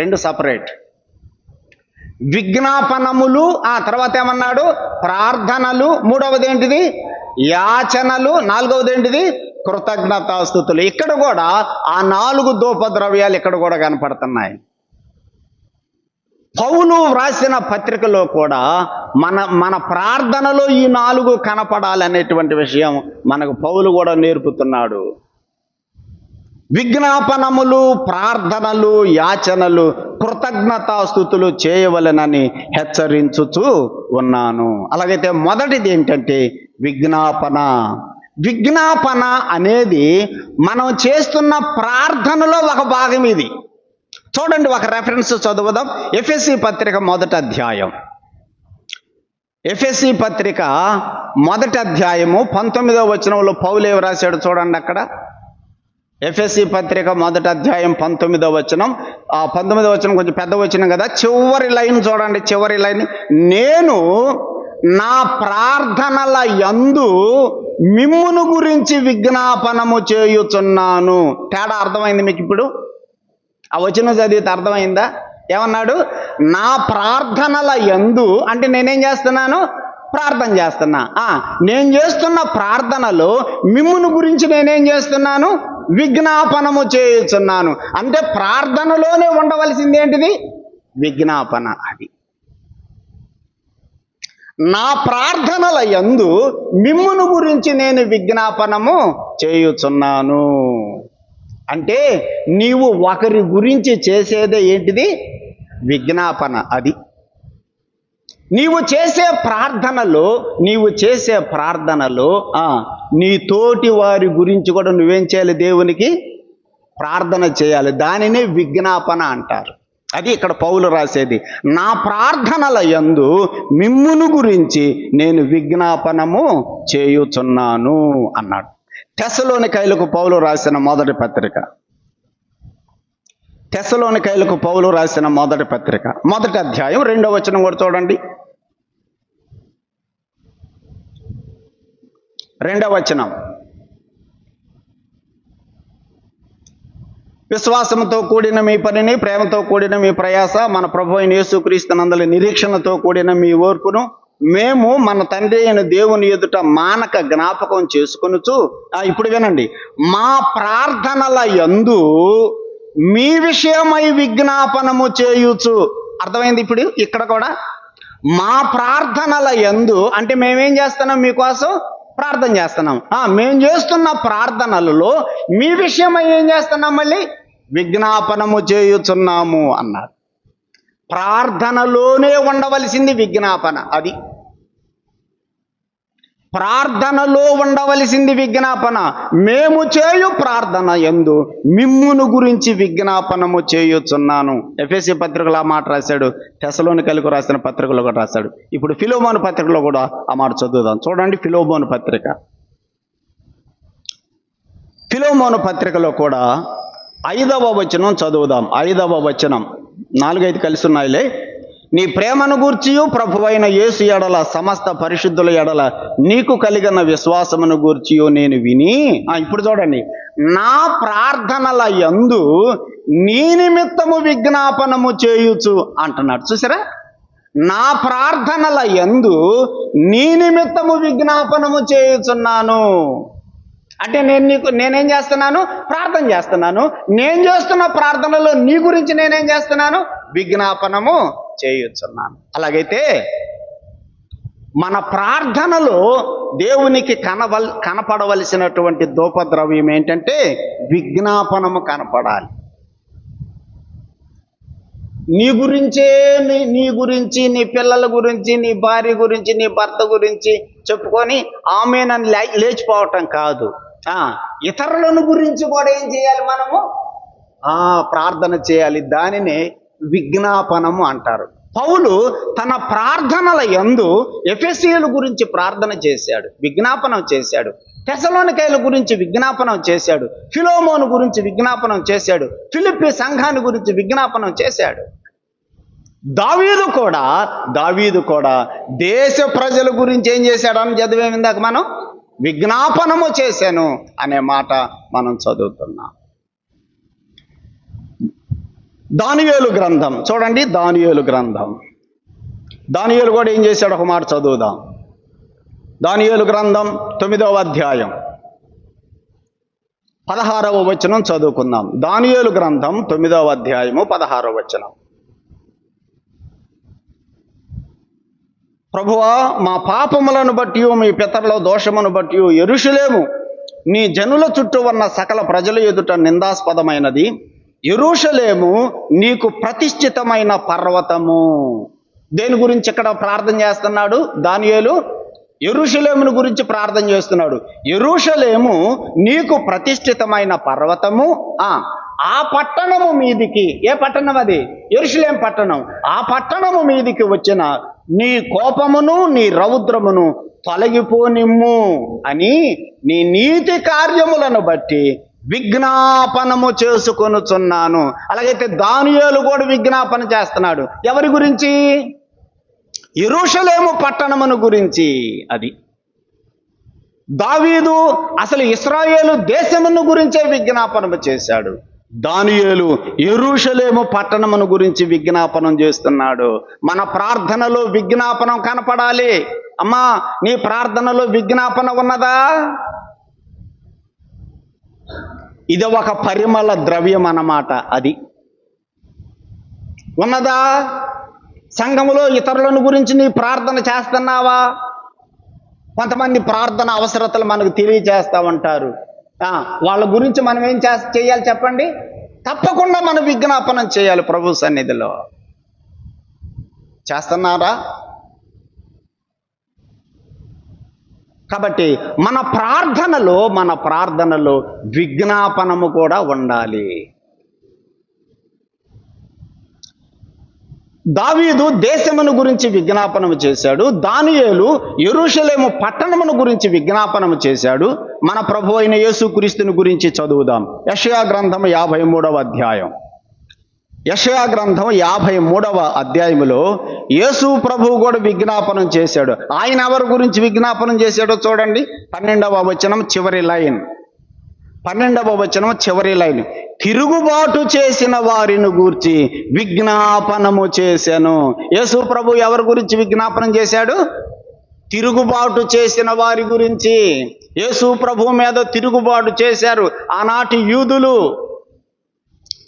2 సపరేట్. విజ్ఞాపనములు, తర్వాత ఏమన్నాడు? ప్రార్థనలు. 3వది ఏంటిది? యాచనలు. 4వది ఏంటిది? కృతజ్ఞతాస్తుతులు. ఇక్కడ కూడా ఆ 4 ధూపద్రవ్యాలు ఇక్కడ కూడా కనపడుతున్నాయి. పౌలు వ్రాసిన పత్రికలో కూడా మన ప్రార్థనలో ఈ 4 కనపడాలనేటువంటి విషయం మనకు పౌలు కూడా నేర్పుతున్నాడు. విజ్ఞాపనములు, ప్రార్థనలు, యాచనలు, కృతజ్ఞతాస్తుతులు చేయవలెనని హెచ్చరించుచూ ఉన్నాను. అలాగైతే మొదటిది ఏంటంటే విజ్ఞాపన అనేది మనం చేస్తున్న ప్రార్థనలో ఒక భాగం ఇది. చూడండి, ఒక రెఫరెన్స్ చదువుదాం. ఎఫెసీ పత్రిక 1వ అధ్యాయం. ఎఫెసీ పత్రిక 1వ అధ్యాయము 19వ వచనంలో పౌలు ఏమి రాశాడు చూడండి. అక్కడ ఎఫెసీ పత్రిక 1వ అధ్యాయం 19వ వచనం. 19వ వచనం కొంచెం పెద్ద వచనం కదా. చివరి లైన్ చూడండి, చివరి లైన్. నేను నా ప్రార్థనల యందు మిమ్మును గురించి విజ్ఞాపనము చేయుచున్నాను. తేడా అర్థమైంది మీకు ఇప్పుడు? ఆ వచనం చదివితే అర్థమైందా? ఏమన్నాడు? నా ప్రార్థనల యందు అంటే నేనేం చేస్తున్నాను? ప్రార్థన చేస్తున్నా. నేను చేస్తున్న ప్రార్థనలో మిమ్మును గురించి నేనేం చేస్తున్నాను? విజ్ఞాపనము చేయుచున్నాను. అంటే ప్రార్థనలోనే ఉండవలసింది ఏంటిది? విజ్ఞాపన. అది నా ప్రార్థనల యందు మిమ్మును గురించి నేను విజ్ఞాపనము చేయుచున్నాను. అంటే నీవు ఒకరి గురించి చేసేదే ఏంటిది? విజ్ఞాపన. అది నీవు చేసే ప్రార్థనలో నీ తోటి వారి గురించి కూడా నువ్వేం చేయాలి? దేవునికి ప్రార్థన చేయాలి. దానినే విజ్ఞాపన అంటారు. అది ఇక్కడ పౌలు రాసేది. నా ప్రార్థనల యందు మిమ్మును గురించి నేను విజ్ఞాపనము చేయుచున్నాను అన్నాడు. తెస్సలోనికైలకు పౌలు రాసిన మొదటి పత్రిక. తెస్సలోనికైలకు పౌలు రాసిన మొదటి పత్రిక, మొదటి అధ్యాయం 2వ వచనం కూడా చూడండి. 2వ వచనం. విశ్వాసంతో కూడిన మీ పనిని, ప్రేమతో కూడిన మీ ప్రయాస, మన ప్రభు అయిన యేసుక్రీస్తునందలి నిరీక్షణతో కూడిన మీ ఓర్పును మేము మన తండ్రి అయిన దేవుని ఎదుట మానక జ్ఞాపకం చేసుకొనుచు, ఇప్పుడు వినండి, మా ప్రార్థనల యందు మీ విషయమై విజ్ఞాపనము చేయుచు. అర్థమైంది ఇప్పుడు ఇక్కడ కూడా? మా ప్రార్థనల యందు అంటే మేమేం చేస్తున్నాం? మీకోసం ప్రార్థన చేస్తున్నాం. మేము చేస్తున్న ప్రార్థనలలో మీ విషయమై ఏం చేస్తున్నాం? మళ్ళీ విజ్ఞాపనము చేయుచున్నాము అన్నారు. ప్రార్థనలోనే ఉండవలసింది విజ్ఞాపన. అది ప్రార్థనలో ఉండవలసింది విజ్ఞాపన. మేము చేయు ప్రార్థన యందు మిమ్మును గురించి విజ్ఞాపనము చేయుచున్నాను. ఎఫెసీ పత్రికలో ఆ మాట రాశాడు, తెస్సలోనికైలకు రాసిన పత్రికలో కూడా రాశాడు. ఇప్పుడు ఫిలోమోను పత్రికలో కూడా ఆ మాట చదువుదాం. చూడండి, ఫిలోమోను పత్రిక. ఫిలోమోను పత్రికలో కూడా 5వ వచనం చదువుదాం. 5వ వచనం, 4-5 కలిసి ఉన్నాయిలే. నీ ప్రేమను గూర్చియు ప్రభువైన యేసు ఎడల సమస్త పరిశుద్ధుల ఎడల నీకు కలిగిన విశ్వాసమును గూర్చియు నేను విని, ఇప్పుడు చూడండి, నా ప్రార్థనల యందు నీ నిమిత్తము విజ్ఞాపనము చేయుచు అంటున్నాడు. చూసారా? నా ప్రార్థనల యందు నీ నిమిత్తము విజ్ఞాపనము చేయుచున్నాను అంటే నేనేం చేస్తున్నాను? ప్రార్థన చేస్తున్నాను. నేను చేస్తున్న ప్రార్థనలో నీ గురించి నేనేం చేస్తున్నాను? విజ్ఞాపనము చేయుచున్నాను. అలాగైతే మన ప్రార్థనలో దేవునికి కనపడవలసినటువంటి ధూపద్రవ్యం ఏంటంటే విజ్ఞాపనము కనపడాలి. నీ గురించే, నీ గురించి, నీ పిల్లల గురించి, నీ భార్య గురించి, నీ భర్త గురించి చెప్పుకొని ఆమేనని లేచిపోవటం కాదు. ఇతరులను గురించి కూడా ఏం చేయాలి? మనము ప్రార్థన చేయాలి. దానినే విజ్ఞాపనము అంటారు. పౌలు తన ప్రార్థనల యందు ఎఫెసీయుల గురించి ప్రార్థన చేశాడు, విజ్ఞాపనం చేశాడు. తెస్సలోనికైల గురించి విజ్ఞాపనం చేశాడు. ఫిలోమోను గురించి విజ్ఞాపనం చేశాడు. ఫిలిప్పీ సంఘాన్ని గురించి విజ్ఞాపనం చేశాడు. దావీదు కూడా దేశ ప్రజల గురించి ఏం చేశాడని చదివేం ఇందాక మనం? విజ్ఞాపనము చేశాను అనే మాట మనం చదువుతున్నాం. దానియేలు గ్రంథం చూడండి. దానియేలు గ్రంథం, దానియేలు కూడా ఏం చేశాడు? ఒక మాట చదువుదాం. దానియేలు గ్రంథం 9వ అధ్యాయం 16వ వచనం చదువుకుందాం. దానియేలు గ్రంథం 9వ అధ్యాయము 16వ వచనం. ప్రభువా, మా పాపములను బట్టి మీ పితరుల దోషమును బట్టి యెరూషలేము నీ జనుల చుట్టూ ఉన్న సకల ప్రజల ఎదుట నిందాస్పదమైనది. యెరూషలేము నీకు ప్రతిష్ఠితమైన పర్వతము. దేని గురించి ఇక్కడ ప్రార్థన చేస్తున్నాడు దానియేలు? యెరూషలేమును గురించి ప్రార్థన చేస్తున్నాడు. యెరూషలేము నీకు ప్రతిష్ఠితమైన పర్వతము. ఆ పట్టణము మీదికి, ఏ పట్టణం అది? యెరూషలేం పట్టణం. ఆ పట్టణము మీదికి వచ్చిన నీ కోపమును నీ రౌద్రమును తొలగిపోనిమ్ము అని నీ నీతి కార్యములను బట్టి విజ్ఞాపనము చేసుకొనుచున్నాను. అలాగైతే దానియేలు కూడా విజ్ఞాపన చేస్తున్నాడు. ఎవరి గురించి? యెరూషలేము పట్టణమును గురించి. అది దావీదు అసలు ఇశ్రాయేలు దేశమును గురించే విజ్ఞాపనము చేశాడు. దానియేలు యెరూషలేము పట్టణమును గురించి విజ్ఞాపనం చేస్తున్నాడు. మన ప్రార్థనలో విజ్ఞాపనం కనపడాలి. అమ్మా, నీ ప్రార్థనలో విజ్ఞాపన ఉన్నదా? ఇది ఒక పరిమళ ద్రవ్యం అన్నమాట. అది ఉన్నదా? సంఘములో ఇతరులను గురించి నీ ప్రార్థన చేస్తున్నావా? కొంతమంది ప్రార్థన అవసరతలు మనకు తెలియజేస్తూ ఉంటారు. వాళ్ళ గురించి మనం ఏం చేయాలి చెప్పండి? తప్పకుండా మనం విజ్ఞాపనం చేయాలి ప్రభు సన్నిధిలో. చేస్తున్నారా? కాబట్టి మన ప్రార్థనలో విజ్ఞాపనము కూడా ఉండాలి. దావీదు దేశమును గురించి విజ్ఞాపనము చేశాడు. దానియేలు యెరూషలేము పట్టణమును గురించి విజ్ఞాపనము చేశాడు. మన ప్రభు అయిన యేసుక్రీస్తుని గురించి చదువుదాం. యెషయా గ్రంథము 53వ అధ్యాయం. యెషయా గ్రంథం 53వ అధ్యాయములో యేసు ప్రభువు కూడా విజ్ఞాపనం చేశాడు. ఆయన ఎవరి గురించి విజ్ఞాపనం చేశాడో చూడండి. 12వ వచనం చివరి లైన్. 12వ వచనం చివరి లైన్. తిరుగుబాటు చేసిన వారిని గూర్చి విజ్ఞాపనము చేశాను. యేసు ప్రభు ఎవరి గురించి విజ్ఞాపనం చేశాడు? తిరుగుబాటు చేసిన వారి గురించి. యేసు ప్రభు మీద తిరుగుబాటు చేశారు ఆనాటి యూదులు.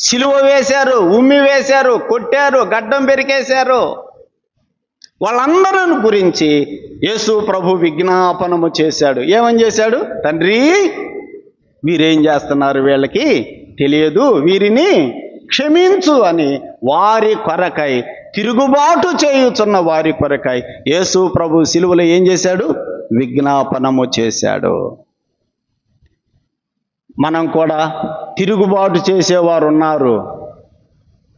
సిలువ వేశారు, ఉమ్మి వేశారు, కొట్టారు, గడ్డం పెరికేశారు. వాళ్ళందరిని గురించి యేసు ప్రభు విజ్ఞాపనము చేశాడు. ఏమని చేశాడు? తండ్రి, వీరేం చేస్తున్నారు, వీళ్ళకి తెలియదు, వీరిని క్షమించు అని వారి కొరకై, తిరుగుబాటు చేయుచున్న వారి కొరకై యేసు ప్రభు సిలువలో ఏం చేశాడు? విజ్ఞాపనము చేశాడు. మనం కూడా తిరుగుబాటు చేసేవారు ఉన్నారు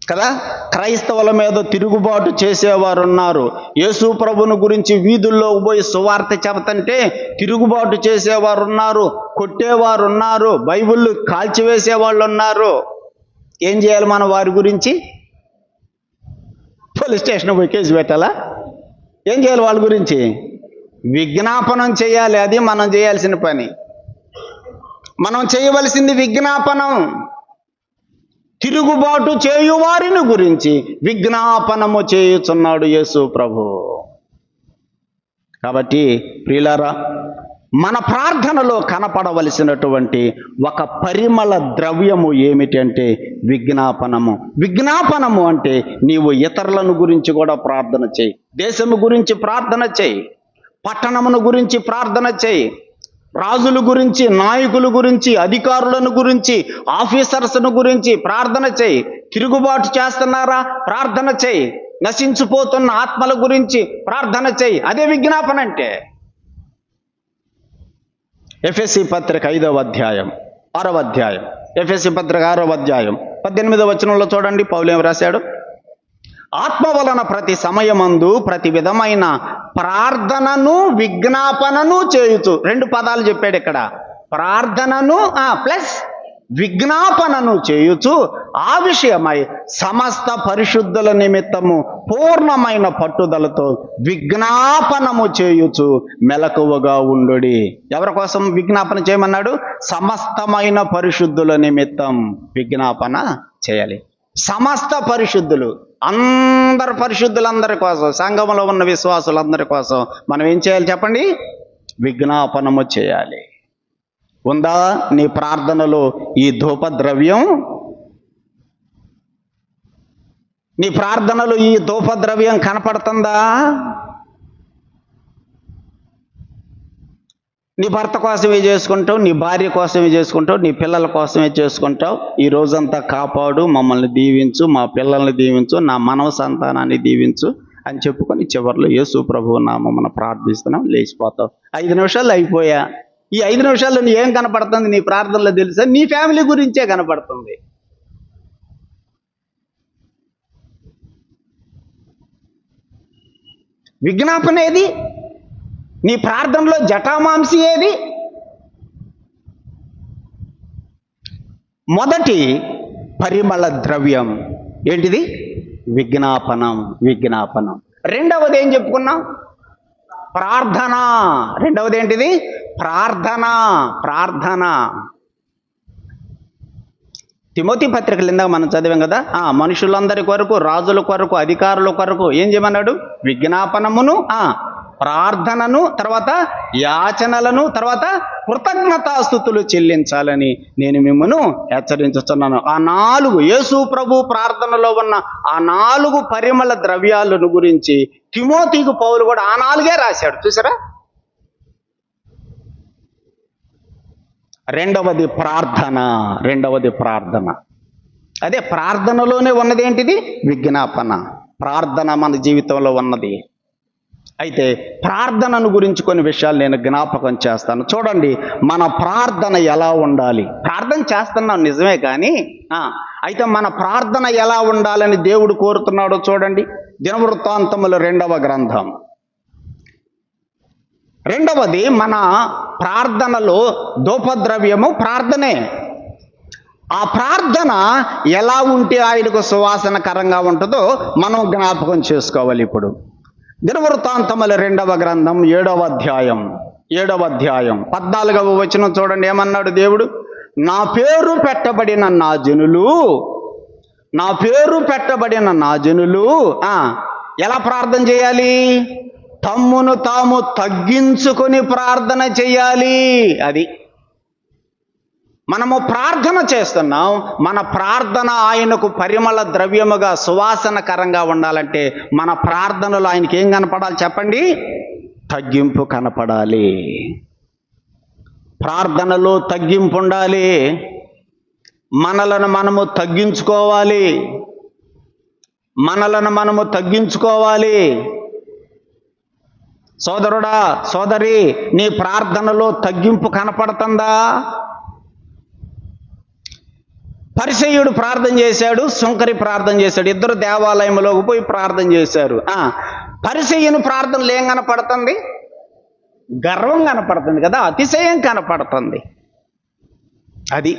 కదా. క్రైస్తవుల మీద తిరుగుబాటు చేసేవారు ఉన్నారు. యేసు ప్రభుని గురించి వీధుల్లో పోయి సువార్త చెబుతుంటే తిరుగుబాటు చేసేవారు ఉన్నారు, కొట్టేవారు ఉన్నారు, బైబిల్ కాల్చివేసే వాళ్ళు ఉన్నారు. ఏం చేయాలి మనం వారి గురించి? పోలీస్ స్టేషన్ పోయి కేసు పెట్టాలా? ఏం చేయాలి వాళ్ళ గురించి? విజ్ఞాపనం చేయాలి. అది మనం చేయాల్సిన పని. మనం చేయవలసింది విజ్ఞాపనం. తిరుగుబాటు చేయువారిని గురించి విజ్ఞాపనము చేయుచున్నాడు యేసు ప్రభు. కాబట్టి ప్రియులారా, మన ప్రార్థనలో కనపడవలసినటువంటి ఒక పరిమళ ద్రవ్యము ఏమిటంటే విజ్ఞాపనము. విజ్ఞాపనము అంటే నీవు ఇతరులను గురించి కూడా ప్రార్థన చేయి. దేశము గురించి ప్రార్థన చేయి, పట్టణమును గురించి ప్రార్థన చేయి, రాజుల గురించి, నాయకుల గురించి, అధికారులను గురించి, ఆఫీసర్స్ను గురించి ప్రార్థన చేయి. తిరుగుబాటు చేస్తున్నారా? ప్రార్థన చేయి. నశించిపోతున్న ఆత్మల గురించి ప్రార్థన చేయి. అదే విజ్ఞాపన అంటే. ఎఫెసీ పత్రిక 5వ అధ్యాయం 6వ అధ్యాయం. ఎఫెసీ పత్రిక 6వ అధ్యాయం 18వ వచనంలో చూడండి పౌలు ఏం రాశాడు? ఆత్మ వలన ప్రతి సమయమందు ప్రతి విధమైన ప్రార్థనను విజ్ఞాపనను చేయుచు. 2 పదాలు చెప్పాడు ఇక్కడ. ప్రార్థనను ప్లస్ విజ్ఞాపనను చేయుచు ఆ విషయమై సమస్త పరిశుద్ధుల నిమిత్తము పూర్ణమైన పట్టుదలతో విజ్ఞాపనము చేయుచు మెలకువగా ఉండుడి. ఎవరి కోసం విజ్ఞాపన చేయమన్నాడు? సమస్తమైన పరిశుద్ధుల నిమిత్తం విజ్ఞాపన చేయాలి. సమస్త పరిశుద్ధులు, అందరు పరిశుద్ధులందరి కోసం, సంఘంలో ఉన్న విశ్వాసులందరి కోసం మనం ఏం చేయాలి చెప్పండి? విజ్ఞాపనము చేయాలి. ఉందా నీ ప్రార్థనలో ఈ ధూపద్రవ్యం? నీ ప్రార్థనలో ఈ ధూపద్రవ్యం కనపడుతుందా? నీ భర్త కోసమే చేసుకుంటావు, నీ భార్య కోసమే చేసుకుంటావు, నీ పిల్లల కోసమే చేసుకుంటావు. ఈ రోజంతా కాపాడు, మమ్మల్ని దీవించు, మా పిల్లల్ని దీవించు, నా మనవ సంతానాన్ని దీవించు అని చెప్పుకొని చివరిలో యేసు ప్రభువు నామమున ప్రార్థిస్తున్నాం, లేచిపోతావు. 5 నిమిషాలు అయిపోయా. ఈ 5 నిమిషాల్లో నీ ఏం కనపడుతుంది నీ ప్రార్థనలో తెలుసా? నీ ఫ్యామిలీ గురించే కనపడుతుంది. విజ్ఞాపన ఏది? నీ ప్రార్థనలో జటామాంసి ఏది? మొదటి పరిమళ ద్రవ్యం ఏంటిది? విజ్ఞాపనం. విజ్ఞాపనం. రెండవది ఏం చెప్పుకున్నాం? ప్రార్థన. రెండవది ఏంటిది? ప్రార్థన. ప్రార్థన. తిమోతి పత్రికలు ఇందాక మనం చదివాం కదా. మనుషులందరి కొరకు, రాజుల కొరకు, అధికారుల కొరకు ఏం చేయమన్నాడు? విజ్ఞాపనమును, ప్రార్థనను, తర్వాత యాచనలను, తర్వాత కృతజ్ఞతాస్తుతులు చెల్లించాలని నేను మిమ్మల్ని హెచ్చరించుతున్నాను. ఆ 4 యేసు ప్రభు ప్రార్థనలో ఉన్న ఆ 4 పరిమళ ద్రవ్యాలను గురించి తిమోతికి పౌలు కూడా ఆ 4 రాశాడు. చూసారా? రెండవది ప్రార్థన. రెండవది ప్రార్థన. అదే ప్రార్థనలోనే ఉన్నది ఏంటిది? విజ్ఞాపన. ప్రార్థన మన జీవితంలో ఉన్నది. అయితే ప్రార్థనను గురించి కొన్ని విషయాలు నేను జ్ఞాపకం చేస్తాను. చూడండి, మన ప్రార్థన ఎలా ఉండాలి? ప్రార్థన చేస్తున్నాం నిజమే, కానీ అయితే మన ప్రార్థన ఎలా ఉండాలని దేవుడు కోరుతున్నాడో చూడండి. దినవృత్తాంతములు 2వ గ్రంథం. రెండవది, మన ప్రార్థనలో ధూపద్రవ్యము ప్రార్థనే. ఆ ప్రార్థన ఎలా ఉంటే ఆయనకు సువాసనకరంగా ఉంటుందో మనం జ్ఞాపకం చేసుకోవాలి. ఇప్పుడు దినవృత్తాంతముల 2వ గ్రంథం 7వ అధ్యాయం 14వ వచనం చూడండి. ఏమన్నాడు దేవుడు? నా పేరు పెట్టబడిన నా జనులు ఎలా ప్రార్థన చేయాలి? తమ్మును తాము తగ్గించుకొని ప్రార్థన చేయాలి. అది మనము ప్రార్థన చేస్తున్నాం. మన ప్రార్థన ఆయనకు పరిమళ ద్రవ్యముగా సువాసనకరంగా ఉండాలంటే మన ప్రార్థనలో ఆయనకి ఏం కనపడాలి చెప్పండి? తగ్గింపు కనపడాలి. ప్రార్థనలో తగ్గింపు ఉండాలి. మనలను మనము తగ్గించుకోవాలి. సోదరుడా, సోదరి, నీ ప్రార్థనలో తగ్గింపు కనపడుతుందా? పరిసయ్యుడు ప్రార్థన చేశాడు, సుంకరి ప్రార్థన చేశాడు. ఇద్దరు దేవాలయంలోకి పోయి ప్రార్థన చేశారు. పరిసయ్యుని ప్రార్థనలు ఏం కనపడుతుంది? గర్వం కనపడుతుంది కదా, అతిశయం కనపడుతుంది. అది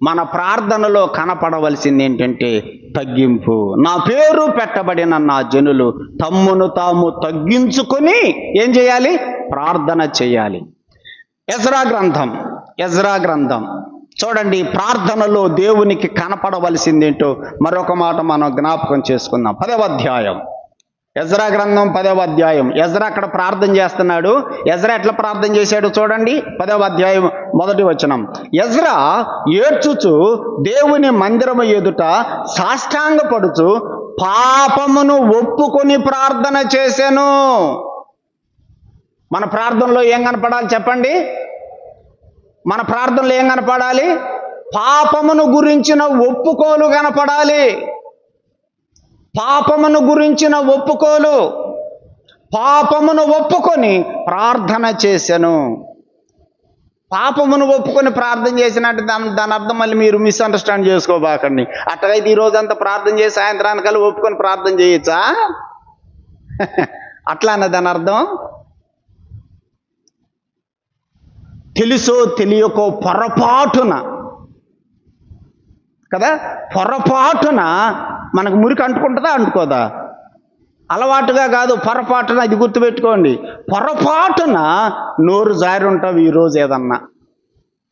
మన ప్రార్థనలో కనపడవలసింది ఏంటంటే తగ్గింపు. నా పేరు పెట్టబడిన నా జనులు తమ్మును తాము తగ్గించుకొని ఏం చేయాలి? ప్రార్థన చేయాలి. ఎజ్రా గ్రంథం చూడండి. ప్రార్థనలో దేవునికి కనపడవలసిందేంటో మరొక మాట మనం జ్ఞాపకం చేసుకుందాం. 10వ అధ్యాయం ఎజ్రా గ్రంథం 10వ అధ్యాయం. ఎజ్రా అక్కడ ప్రార్థన చేస్తున్నాడు. ఎజ్రా ఎట్లా ప్రార్థన చేశాడు చూడండి. 10వ అధ్యాయం 1వ వచనం. ఎజ్రా ఏడ్చుచు దేవుని మందిరము ఎదుట సాష్టాంగపడుచు పాపమును ఒప్పుకొని ప్రార్థన చేశాను. మన ప్రార్థనలో ఏం కనపడాలి చెప్పండి? మన ప్రార్థనలో ఏం కనపడాలి? పాపమును గురించిన ఒప్పుకోలు కనపడాలి. పాపమును ఒప్పుకొని ప్రార్థన చేశాను. పాపమును ఒప్పుకొని ప్రార్థన చేసినట్టు దాని అర్థం మళ్ళీ మీరు మిస్అండర్స్టాండ్ చేసుకోబాకండి. అట్టయితే ఈ రోజంతా ప్రార్థన చేసి సాయంత్రానికల్లా ఒప్పుకొని ప్రార్థన చేయొచ్చా? అట్లా అన్న దాని అర్థం. తెలుసో తెలియకో పొరపాటున మనకు మురికి అంటుకుంటుందా అంటుకోదా? అలవాటుగా కాదు, పొరపాటున. ఇది గుర్తుపెట్టుకోండి. పొరపాటున నోరు జారి ఉంటావు ఈరోజు. ఏదన్నా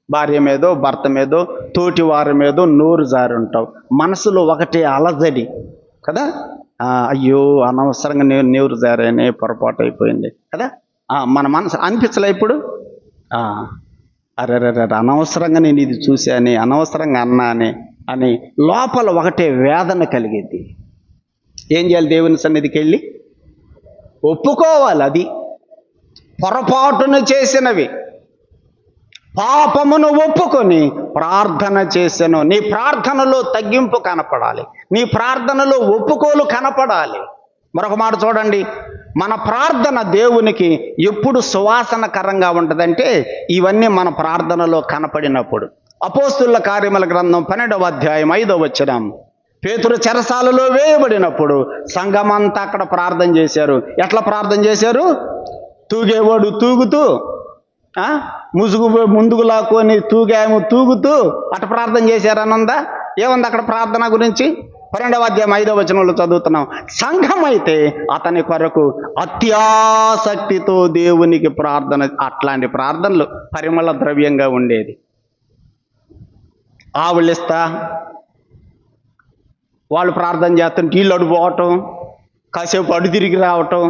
భార్య మీదో భర్త మీదో తోటి వారి మీదో నోరు జారి ఉంటావు. మనసులో ఒకటే అలజడి కదా. అయ్యో అనవసరంగా నేను నోరు జారానే, పొరపాటు అయిపోయింది కదా. మన మనసు అనిపించలే ఇప్పుడు? అరే అనవసరంగా నేను ఇది చూశానే, అనవసరంగా అన్నానే అని లోపల ఒకటే వేదన కలిగేది. ఏం చేయాలి? దేవుని సన్నిధికి వెళ్ళి ఒప్పుకోవాలి. అది పొరపాటును చేసినవి. పాపమును ఒప్పుకొని ప్రార్థన చేశాను. నీ ప్రార్థనలో తగ్గింపు కనపడాలి. నీ ప్రార్థనలో ఒప్పుకోలు కనపడాలి. మరొక మాట చూడండి. మన ప్రార్థన దేవునికి ఎప్పుడు సువాసనకరంగా ఉంటుందంటే ఇవన్నీ మన ప్రార్థనలో కనపడినప్పుడు. అపోస్తుల కార్యముల గ్రంథం 12వ అధ్యాయం 5వ వచనం. పేతురు చెరసాలలో వేయబడినప్పుడు సంఘమంతా అక్కడ ప్రార్థన చేశారు. ఎట్లా ప్రార్థన చేశారు? తూగేవాడు తూగుతూ, ముసుగు ముందుకు లాక్కొని తూగుతూ అట్లా ప్రార్థన చేశారనుందా? ఏముంది అక్కడ ప్రార్థన గురించి? 12వ అధ్యాయం 5వ వచనంలో చదువుతున్నాం. సంఘం అయితే అతని కొరకు అత్యాసక్తితో దేవునికి ప్రార్థన. అట్లాంటి ప్రార్థనలు పరిమళ ద్రవ్యంగా ఉండేది. ఆవులిస్తా వాళ్ళు ప్రార్థన చేస్తుంటే వీళ్ళు అడుపోవటం, కాసేపు అడు తిరిగి రావటం,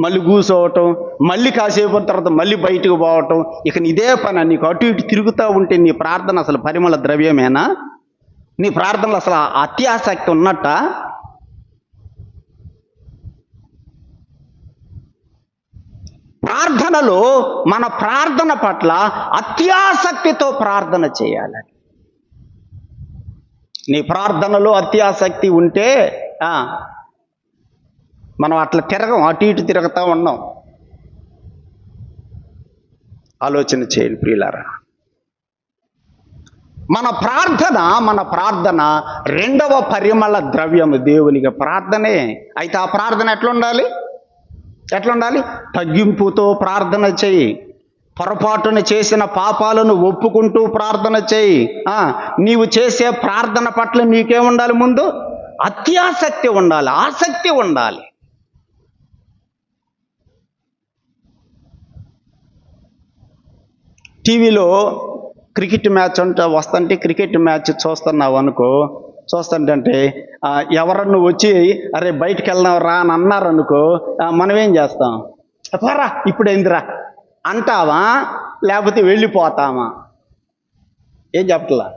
మళ్ళీ కూర్చోవటం, మళ్ళీ కాసేపు తర్వాత మళ్ళీ బయటకు పోవటం. ఇక ఇదే పని. నీకు అటు ఇటు తిరుగుతూ ఉంటే నీ ప్రార్థన అసలు పరిమళ ద్రవ్యమేనా? నీ ప్రార్థనలు అసలు అత్యాసక్తి ఉన్నట్ట? ప్రార్థనలో మన ప్రార్థన పట్ల అత్యాసక్తితో ప్రార్థన చేయాలి. నీ ప్రార్థనలో అత్యాసక్తి ఉంటే మనం అట్లా అటు ఇటు తిరుగుతూ ఉన్నాం. ఆలోచన చేయండి ప్రియులారా. మన ప్రార్థన రెండవ పరిమళ ద్రవ్యము దేవునికి ప్రార్థనే. అయితే ఆ ప్రార్థన ఎట్లుండాలి? తగ్గింపుతో ప్రార్థన చేయి. పొరపాటును చేసిన పాపాలను ఒప్పుకుంటూ ప్రార్థన చేయి. నీవు చేసే ప్రార్థన పట్ల నీకేముండాలి? ముందు అత్యాసక్తి ఉండాలి, ఆసక్తి ఉండాలి. టీవీలో క్రికెట్ మ్యాచ్ వస్తుంటే క్రికెట్ మ్యాచ్ చూస్తున్నావు అనుకో, చూస్తుంటే ఎవరన్నా వచ్చి అరే బయటికి వెళ్దాం రా అని అన్నారనుకో, మనం ఏం చేస్తాం? పోరా ఇప్పుడు ఏందిరా అంటావా లేకపోతే వెళ్ళిపోతామా? ఏం చెప్పట్లా?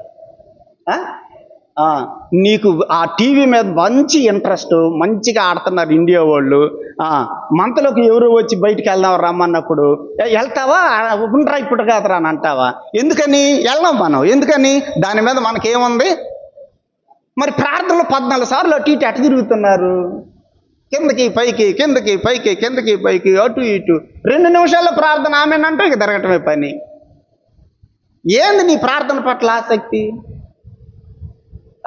నీకు ఆ టీవీ మీద మంచి ఇంట్రెస్ట్, మంచిగా ఆడుతున్నారు ఇండియా వాళ్ళు, మంతలోకి ఎవరు వచ్చి బయటికి వెళ్దాం రమ్మన్నప్పుడు వెళ్తావా? ఉండరా ఇప్పుడు కాదురా అని అంటావా? ఎందుకని వెళ్ళాం మనం? ఎందుకని? దాని మీద మనకేముంది? మరి ప్రార్థనలు 14 సార్లు అటు ఇటు తిరుగుతున్నారు, కిందకి పైకి కిందకి పైకి కిందకి పైకి అటు ఇటు. 2 నిమిషాల్లో ప్రార్థన ఆమెనంటూ ఇక తిరగటమే పని. ఏంది నీ ప్రార్థన పట్ల ఆసక్తి?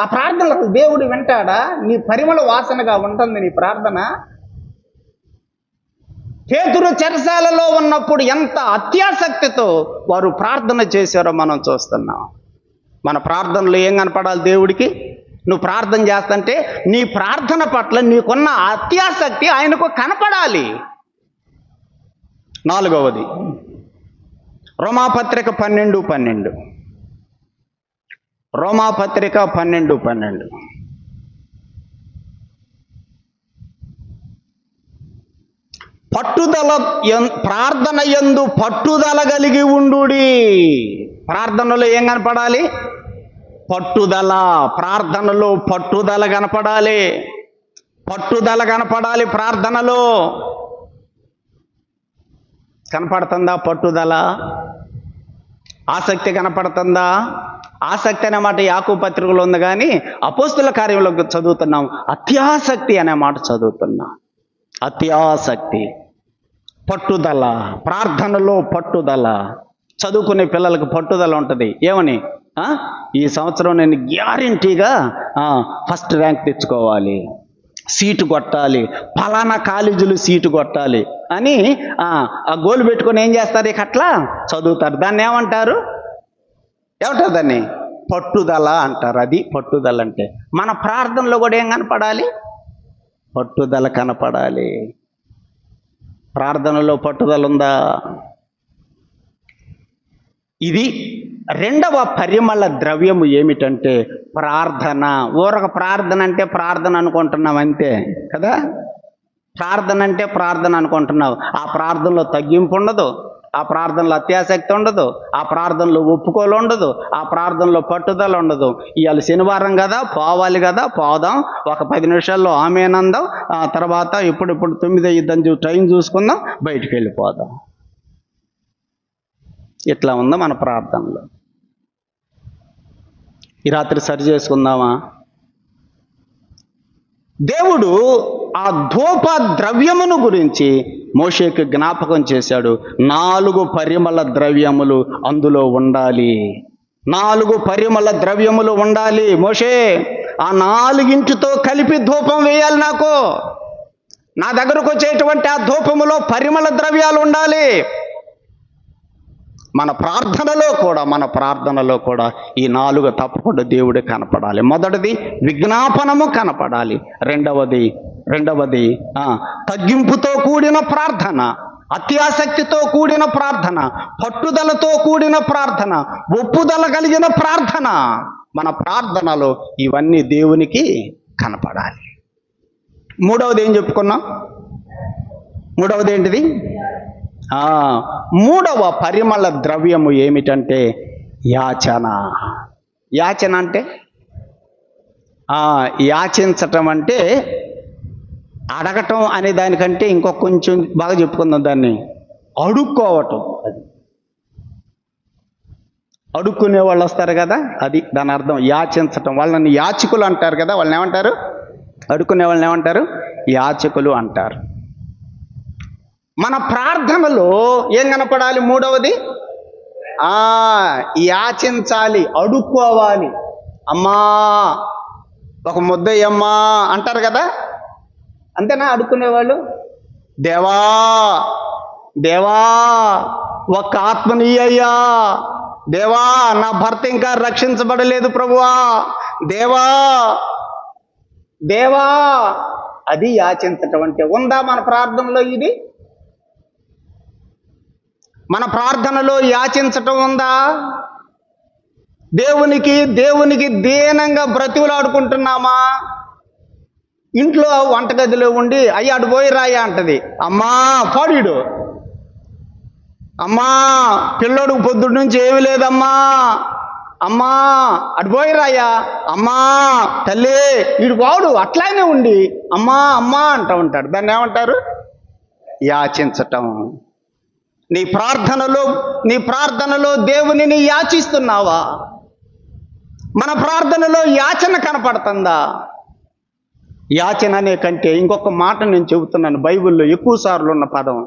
ఆ ప్రార్థనలకు దేవుడు వింటాడా? నీ పరిమళ వాసనగా ఉంటుంది నీ ప్రార్థన. పేతురు చెరసాలలో ఉన్నప్పుడు ఎంత అత్యాసక్తితో వారు ప్రార్థన చేశారో మనం చూస్తున్నాం. మన ప్రార్థనలో ఏం కనపడాలి దేవుడికి? నువ్వు ప్రార్థన చేస్తుంటే నీ ప్రార్థన పట్ల నీకున్న అత్యాసక్తి ఆయనకు కనపడాలి. 4వది రోమాపత్రిక 12:12. రోమాపత్రిక 12:12. ప్రార్థన యందు పట్టుదల కలిగి ఉండుడి. ప్రార్థనలో ఏం కనపడాలి? పట్టుదల. ప్రార్థనలో పట్టుదల కనపడాలి, పట్టుదల కనపడాలి. ప్రార్థనలో కనపడుతుందా పట్టుదల? ఆసక్తి కనపడుతుందా? ఆసక్తి అనే మాట యాకోబు పత్రికలో ఉంది, కానీ అపోస్తుల కార్యంలో చదువుతున్నాం అత్యాసక్తి అనే మాట చదువుతున్నాం. అత్యాసక్తి, పట్టుదల. ప్రార్థనలో పట్టుదల. చదువుకునే పిల్లలకు పట్టుదల ఉంటుంది. ఏమని? ఈ సంవత్సరం నేను గ్యారంటీగా ఫస్ట్ ర్యాంక్ తెచ్చుకోవాలి, సీటు కొట్టాలి, ఫలానా కాలేజీలు సీటు కొట్టాలి అని ఆ గోల్ పెట్టుకొని ఏం చేస్తారు? ఇక అట్లా చదువుతారు. దాన్ని ఏమంటారు? దాన్ని పట్టుదల అంటారు. అది పట్టుదల అంటే. మన ప్రార్థనలో కూడా ఏం కనపడాలి? పట్టుదల కనపడాలి. ప్రార్థనలో పట్టుదల ఉందా? ఇది రెండవ పరిమళ ద్రవ్యము ఏమిటంటే ప్రార్థన. ఊరక ప్రార్థన అంటే ప్రార్థన అనుకుంటున్నావు అంతే కదా. ప్రార్థన అంటే ప్రార్థన అనుకుంటున్నావు. ఆ ప్రార్థనలో తగ్గింపు ఉండదు, ఆ ప్రార్థనలో అత్యాసక్తి ఉండదు, ఆ ప్రార్థనలో ఒప్పుకోలు ఉండదు, ఆ ప్రార్థనలో పట్టుదల ఉండదు. ఇవాళ శనివారం కదా, పోవాలి కదా, పోదాం, ఒక 10 నిమిషాల్లో ఆమెనందాం, ఆ తర్వాత ఇప్పుడు 9 అయ్యిద్దని టైం చూసుకుందాం, బయటికి వెళ్ళిపోదాం. ఇట్లా ఉందా మన ప్రార్థనలో? ఈ రాత్రి సరి చేసుకుందామా? దేవుడు ఆ ధూప ద్రవ్యమును గురించి మోషేకి జ్ఞాపకం చేశాడు. 4 పరిమళ ద్రవ్యములు అందులో ఉండాలి. 4 పరిమళ ద్రవ్యములు ఉండాలి. మోషే, ఆ 4తో కలిపి ధూపం వేయాలి. నా దగ్గరకు వచ్చేటువంటి ఆ ధూపములో పరిమళ ద్రవ్యాలు ఉండాలి. మన ప్రార్థనలో కూడా ఈ 4 తప్పకుండా దేవుడే కనపడాలి. మొదటిది విజ్ఞాపనము కనపడాలి. రెండవది తగ్గింపుతో కూడిన ప్రార్థన, అత్యాసక్తితో కూడిన ప్రార్థన, పట్టుదలతో కూడిన ప్రార్థన, ఒప్పుదల కలిగిన ప్రార్థన. మన ప్రార్థనలో ఇవన్నీ దేవునికి కనపడాలి. మూడవది ఏం చెప్పుకున్నాం? మూడవది ఏంటిది? 3వ పరిమళ ద్రవ్యము ఏమిటంటే యాచన. యాచన అంటే యాచించటం అంటే అడగటం అనే దానికంటే ఇంకొక కొంచెం బాగా చెప్పుకుందాం, దాన్ని అడుక్కోవటం. అది అడుక్కునే వాళ్ళు వస్తారు కదా, అది దాని అర్థం యాచించటం. వాళ్ళని యాచకులు అంటారు కదా. వాళ్ళని ఏమంటారు? అడుక్కునే వాళ్ళని ఏమంటారు? యాచకులు అంటారు. మన ప్రార్థనలో ఏం కనపడాలి? మూడవది యాచించాలి, అడుక్కోవాలి. అమ్మా ఒక ముద్దయ్యమ్మా అంటారు కదా, అంతేనా అడుక్కునేవాళ్ళు? దేవా దేవా ఒక్క ఆత్మని అయ్యా, దేవా నా భర్త ఇంకా రక్షించబడలేదు ప్రభువా, దేవా దేవా. అది యాచించటం అంటే. ఉందా మన ప్రార్థనలో ఇది? మన ప్రార్థనలో యాచించటం ఉందా? దేవునికి దీనంగా బ్రతివులాడుకుంటున్నామా? ఇంట్లో వంటగదిలో ఉండి అయ్యా అటు పోయి రాయా అంటది, అమ్మా పాడీడు, అమ్మా పిల్లోడికి పొద్దుటి నుంచి ఏమి లేదమ్మా, అమ్మా అటు పోయి రాయా, అమ్మా తల్లి వీడు వాడు అట్లానే ఉండి అమ్మా అమ్మా అంటూ ఉంటాడు. దాన్ని ఏమంటారు? యాచించటం. నీ ప్రార్థనలో దేవునిని యాచిస్తున్నావా? మన ప్రార్థనలో యాచన కనపడుతుందా? యాచన అనే కంటే ఇంకొక మాట నేను చెబుతున్నాను, బైబిల్లో ఎక్కువ సార్లు ఉన్న పదం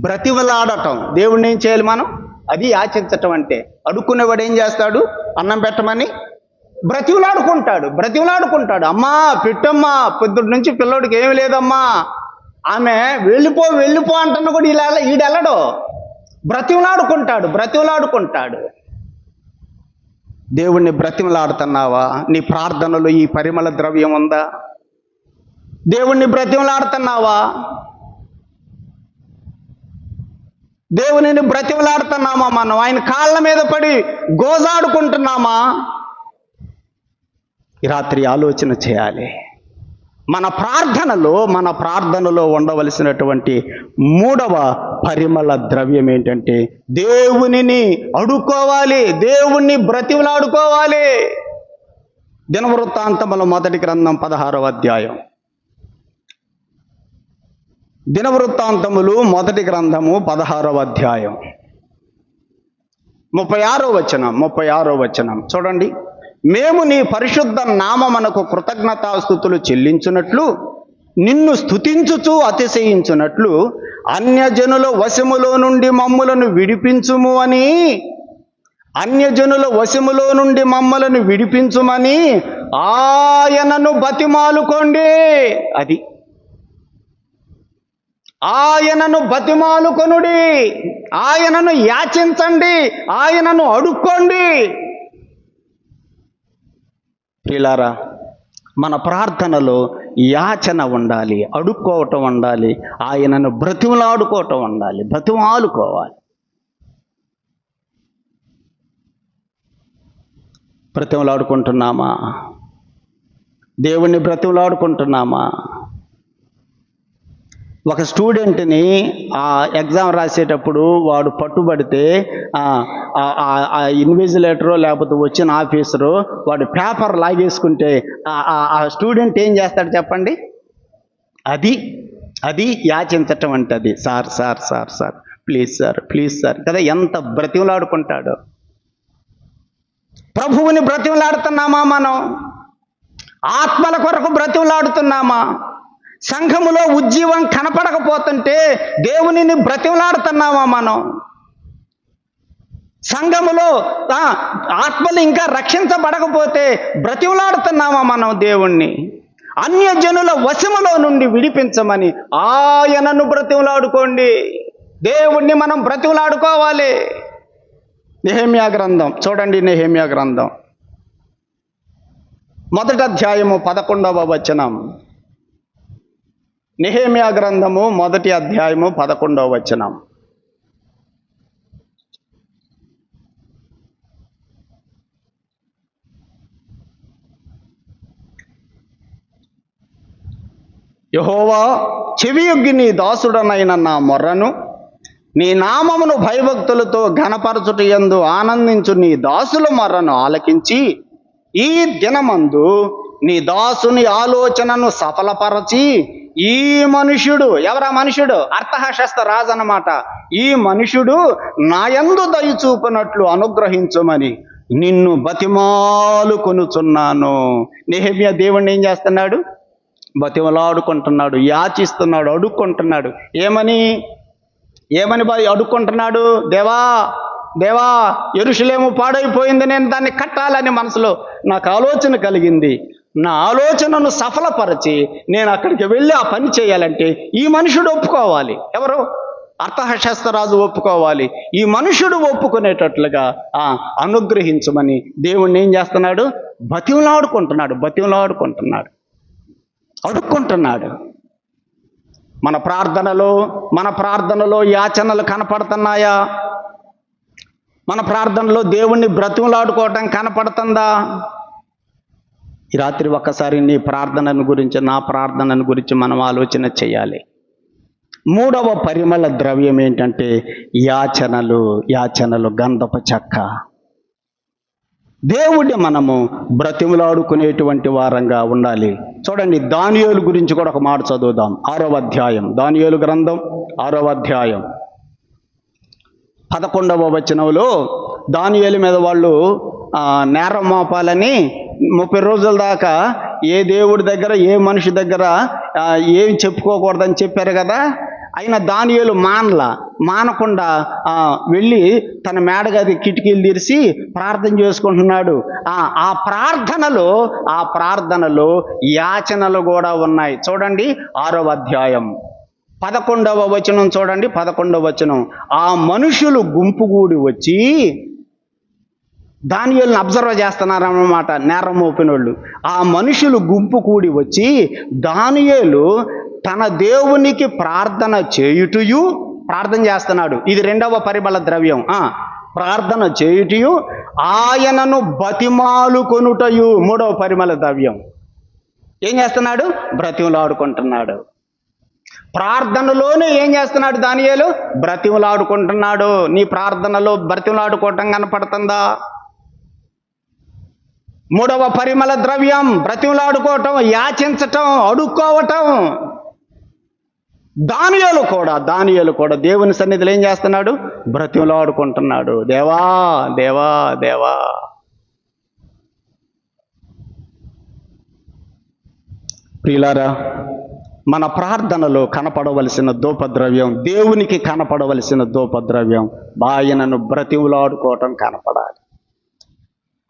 బ్రతిమలాడటం. దేవుణ్ణి ఏం చేయాలి మనం? అది యాచించటం అంటే. అడుక్కునేవాడు ఏం చేస్తాడు? అన్నం పెట్టమని బ్రతిమలాడుకుంటాడు. అమ్మా పెట్టమ్మా, పొద్దుటి నుంచి పిల్లోడికి ఏమి లేదమ్మా. ఆమె వెళ్ళిపో అంటున్నా కూడా ఈడెళ్ళడు, బ్రతిమలాడుకుంటాడు. దేవుణ్ణి బ్రతిమలాడుతున్నావా? నీ ప్రార్థనలో ఈ పరిమళ ద్రవ్యం ఉందా? దేవుణ్ణి బ్రతిమలాడుతున్నావా? దేవునిని బ్రతిమలాడుతున్నామా? మనం ఆయన కాళ్ళ మీద పడి గోజాడుకుంటున్నామా? ఈ రాత్రి ఆలోచన చేయాలి. మన ప్రార్థనలో ఉండవలసినటువంటి మూడవ పరిమళ ద్రవ్యం ఏంటంటే దేవునిని అడుక్కోవాలి, దేవుణ్ణి బ్రతిమలాడుకోవాలి. దినవృత్తాంతముల మొదటి గ్రంథం 16వ అధ్యాయం. దినవృత్తాంతములు మొదటి గ్రంథము 16వ అధ్యాయం 36వ వచనం చూడండి. మేము నీ పరిశుద్ధ నామమునకు కృతజ్ఞతాస్తుతులు చెల్లించున్నట్లు, నిన్ను స్తుతించుచు అతిశయించున్నట్లు అన్యజనుల వశములో నుండి మమ్ములను విడిపించుమని ఆయనను బతిమాలుకోండి. అది ఆయనను బతిమాలుకొనుడి, ఆయనను యాచించండి, ఆయనను అడుక్కోండి. ప్రియులారా, మన ప్రార్థనలో యాచన ఉండాలి, అడుక్కోవటం ఉండాలి, ఆయనను బ్రతిమలాడుకోవటం ఉండాలి, బ్రతిమాలుకోవాలి. బ్రతిమలాడుకుంటున్నామా? దేవుణ్ణి బ్రతిమలాడుకుంటున్నామా? ఒక స్టూడెంట్ని ఎగ్జామ్ రాసేటప్పుడు వాడు పట్టుబడితే ఆ ఇన్విజిలేటరో లేకపోతే వచ్చిన ఆఫీసరు వాడు పేపర్ లాగేసుకుంటే ఆ స్టూడెంట్ ఏం చేస్తాడు చెప్పండి? అది యాచించటం అంటది. సార్ ప్లీజ్ సార్ కదా, ఎంత బ్రతిమలాడుకుంటాడో. ప్రభువుని బ్రతిమలాడుతున్నామా? మనం ఆత్మల కొరకు బ్రతిమలాడుతున్నామా? సంఘములో ఉజ్జీవం కనపడకపోతుంటే దేవునిని బ్రతిమలాడుతున్నామా? మనం సంఘములో ఆత్మలు ఇంకా రక్షించబడకపోతే బ్రతిమలాడుతున్నామా మనం దేవుణ్ణి? అన్యజనుల వశములో నుండి విడిపించమని ఆయనను బ్రతిమలాడుకోండి. దేవుణ్ణి మనం బ్రతిమలాడుకోవాలి. నెహెమ్యా గ్రంథం చూడండి. నెహెమ్యా గ్రంథం 1వ అధ్యాయము 11వ వచనం. నెహెమ్యా గ్రంథము 1వ అధ్యాయము 11వ వచనం. యెహోవా, చెవియొగ్గి నీ దాసుడనైన నా మొర్రను, నీ నామమును భయభక్తులతో ఘనపరచుట యందు ఆనందించు నీ దాసుల మొర్రను ఆలకించి ఈ దినమందు నీ దాసుని ఆలోచనను సఫలపరచి ఈ మనుష్యుడు, ఎవరా మనుష్యుడు? అర్థహశస్త రాజు అన్నమాట. ఈ మనుష్యుడు నాయందు దయ చూపినట్లు అనుగ్రహించమని నిన్ను బతిమాలుకొనుచున్నాను. నెహెమ్యా దేవుణ్ణి ఏం చేస్తున్నాడు? బతిమలాడుకుంటున్నాడు, యాచిస్తున్నాడు, అడుక్కుంటున్నాడు. ఏమని అడుక్కుంటున్నాడు? దేవా దేవా యెరూషలేము పాడైపోయింది, నేను దాన్ని కట్టాలని మనసులో నాకు ఆలోచన కలిగింది. నా ఆలోచనను సఫలపరచి నేను అక్కడికి వెళ్ళి ఆ పని చేయాలంటే ఈ మనుషుడు ఒప్పుకోవాలి. ఎవరు? అర్థహశస్త్రరాజు ఒప్పుకోవాలి. ఈ మనుషుడు ఒప్పుకునేటట్లుగా అనుగ్రహించమని దేవుణ్ణి ఏం చేస్తున్నాడు? బతిమలాడుకుంటున్నాడు, అడుక్కుంటున్నాడు. మన ప్రార్థనలో యాచనలు కనపడుతున్నాయా? మన ప్రార్థనలో దేవుణ్ణి బ్రతిమలాడుకోవటం కనపడుతుందా? ఈ రాత్రి ఒక్కసారి నీ ప్రార్థనను గురించి, నా ప్రార్థనను గురించి మనం ఆలోచన చేయాలి. మూడవ పరిమళ ద్రవ్యం ఏంటంటే యాచనలు, గంధపు చెక్క. దేవుడిని మనము బ్రతిమలాడుకునేటువంటి వారంగా ఉండాలి. చూడండి, దానియేలు గురించి కూడా ఒక మాట చదువుదాం. 6వ అధ్యాయం, దానియేలు గ్రంథం 6వ అధ్యాయం 11వ వచనంలో దానియేలు మీద వాళ్ళు నేరం మోపాలని 30 రోజుల దాకా ఏ దేవుడి దగ్గర, ఏ మనిషి దగ్గర ఏమి చెప్పుకోకూడదని చెప్పారు కదా. అయినా దానియేలు మానకుండా వెళ్ళి తన మేడగది కిటికీలు తెరిచి ప్రార్థన చేసుకుంటున్నాడు. ఆ ప్రార్థనలో యాచనలు కూడా ఉన్నాయి. చూడండి 6వ అధ్యాయం 11వ వచనం చూడండి. 11వ వచనం, ఆ మనుషులు గుంపు కూడి వచ్చి, దానియేలుని అబ్జర్వ్ చేస్తున్నారన్నమాట నేరం మోపినోళ్ళు. ఆ మనుషులు గుంపు కూడి వచ్చి దానియేలు తన దేవునికి ప్రార్థన చేస్తున్నాడు. ఇది 2వ పరిమళ ద్రవ్యం. ప్రార్థన చేయుటయు ఆయనను బతిమాలుకొనుటయు 3వ పరిమళ ద్రవ్యం. ఏం చేస్తున్నాడు? బ్రతిమలాడుకుంటున్నాడు. ప్రార్థనలోనే ఏం చేస్తున్నాడు దానియేలు? బ్రతిమలాడుకుంటున్నాడు. నీ ప్రార్థనలో బ్రతిమలాడుకోవటం కనపడుతుందా? 3వ పరిమళ ద్రవ్యం బ్రతిమలాడుకోవటం, యాచించటం, అడుక్కోవటం. దానియేలు కూడా దేవుని సన్నిధిలో ఏం చేస్తున్నాడు? బ్రతిమలాడుకుంటున్నాడు. దేవా దేవా దేవా. ప్రియులారా, మన ప్రార్థనలో కనపడవలసిన ధూపద్రవ్యం, దేవునికి కనపడవలసిన ధూపద్రవ్యం ఆయనను బ్రతిమలాడుకోవటం కనపడాలి.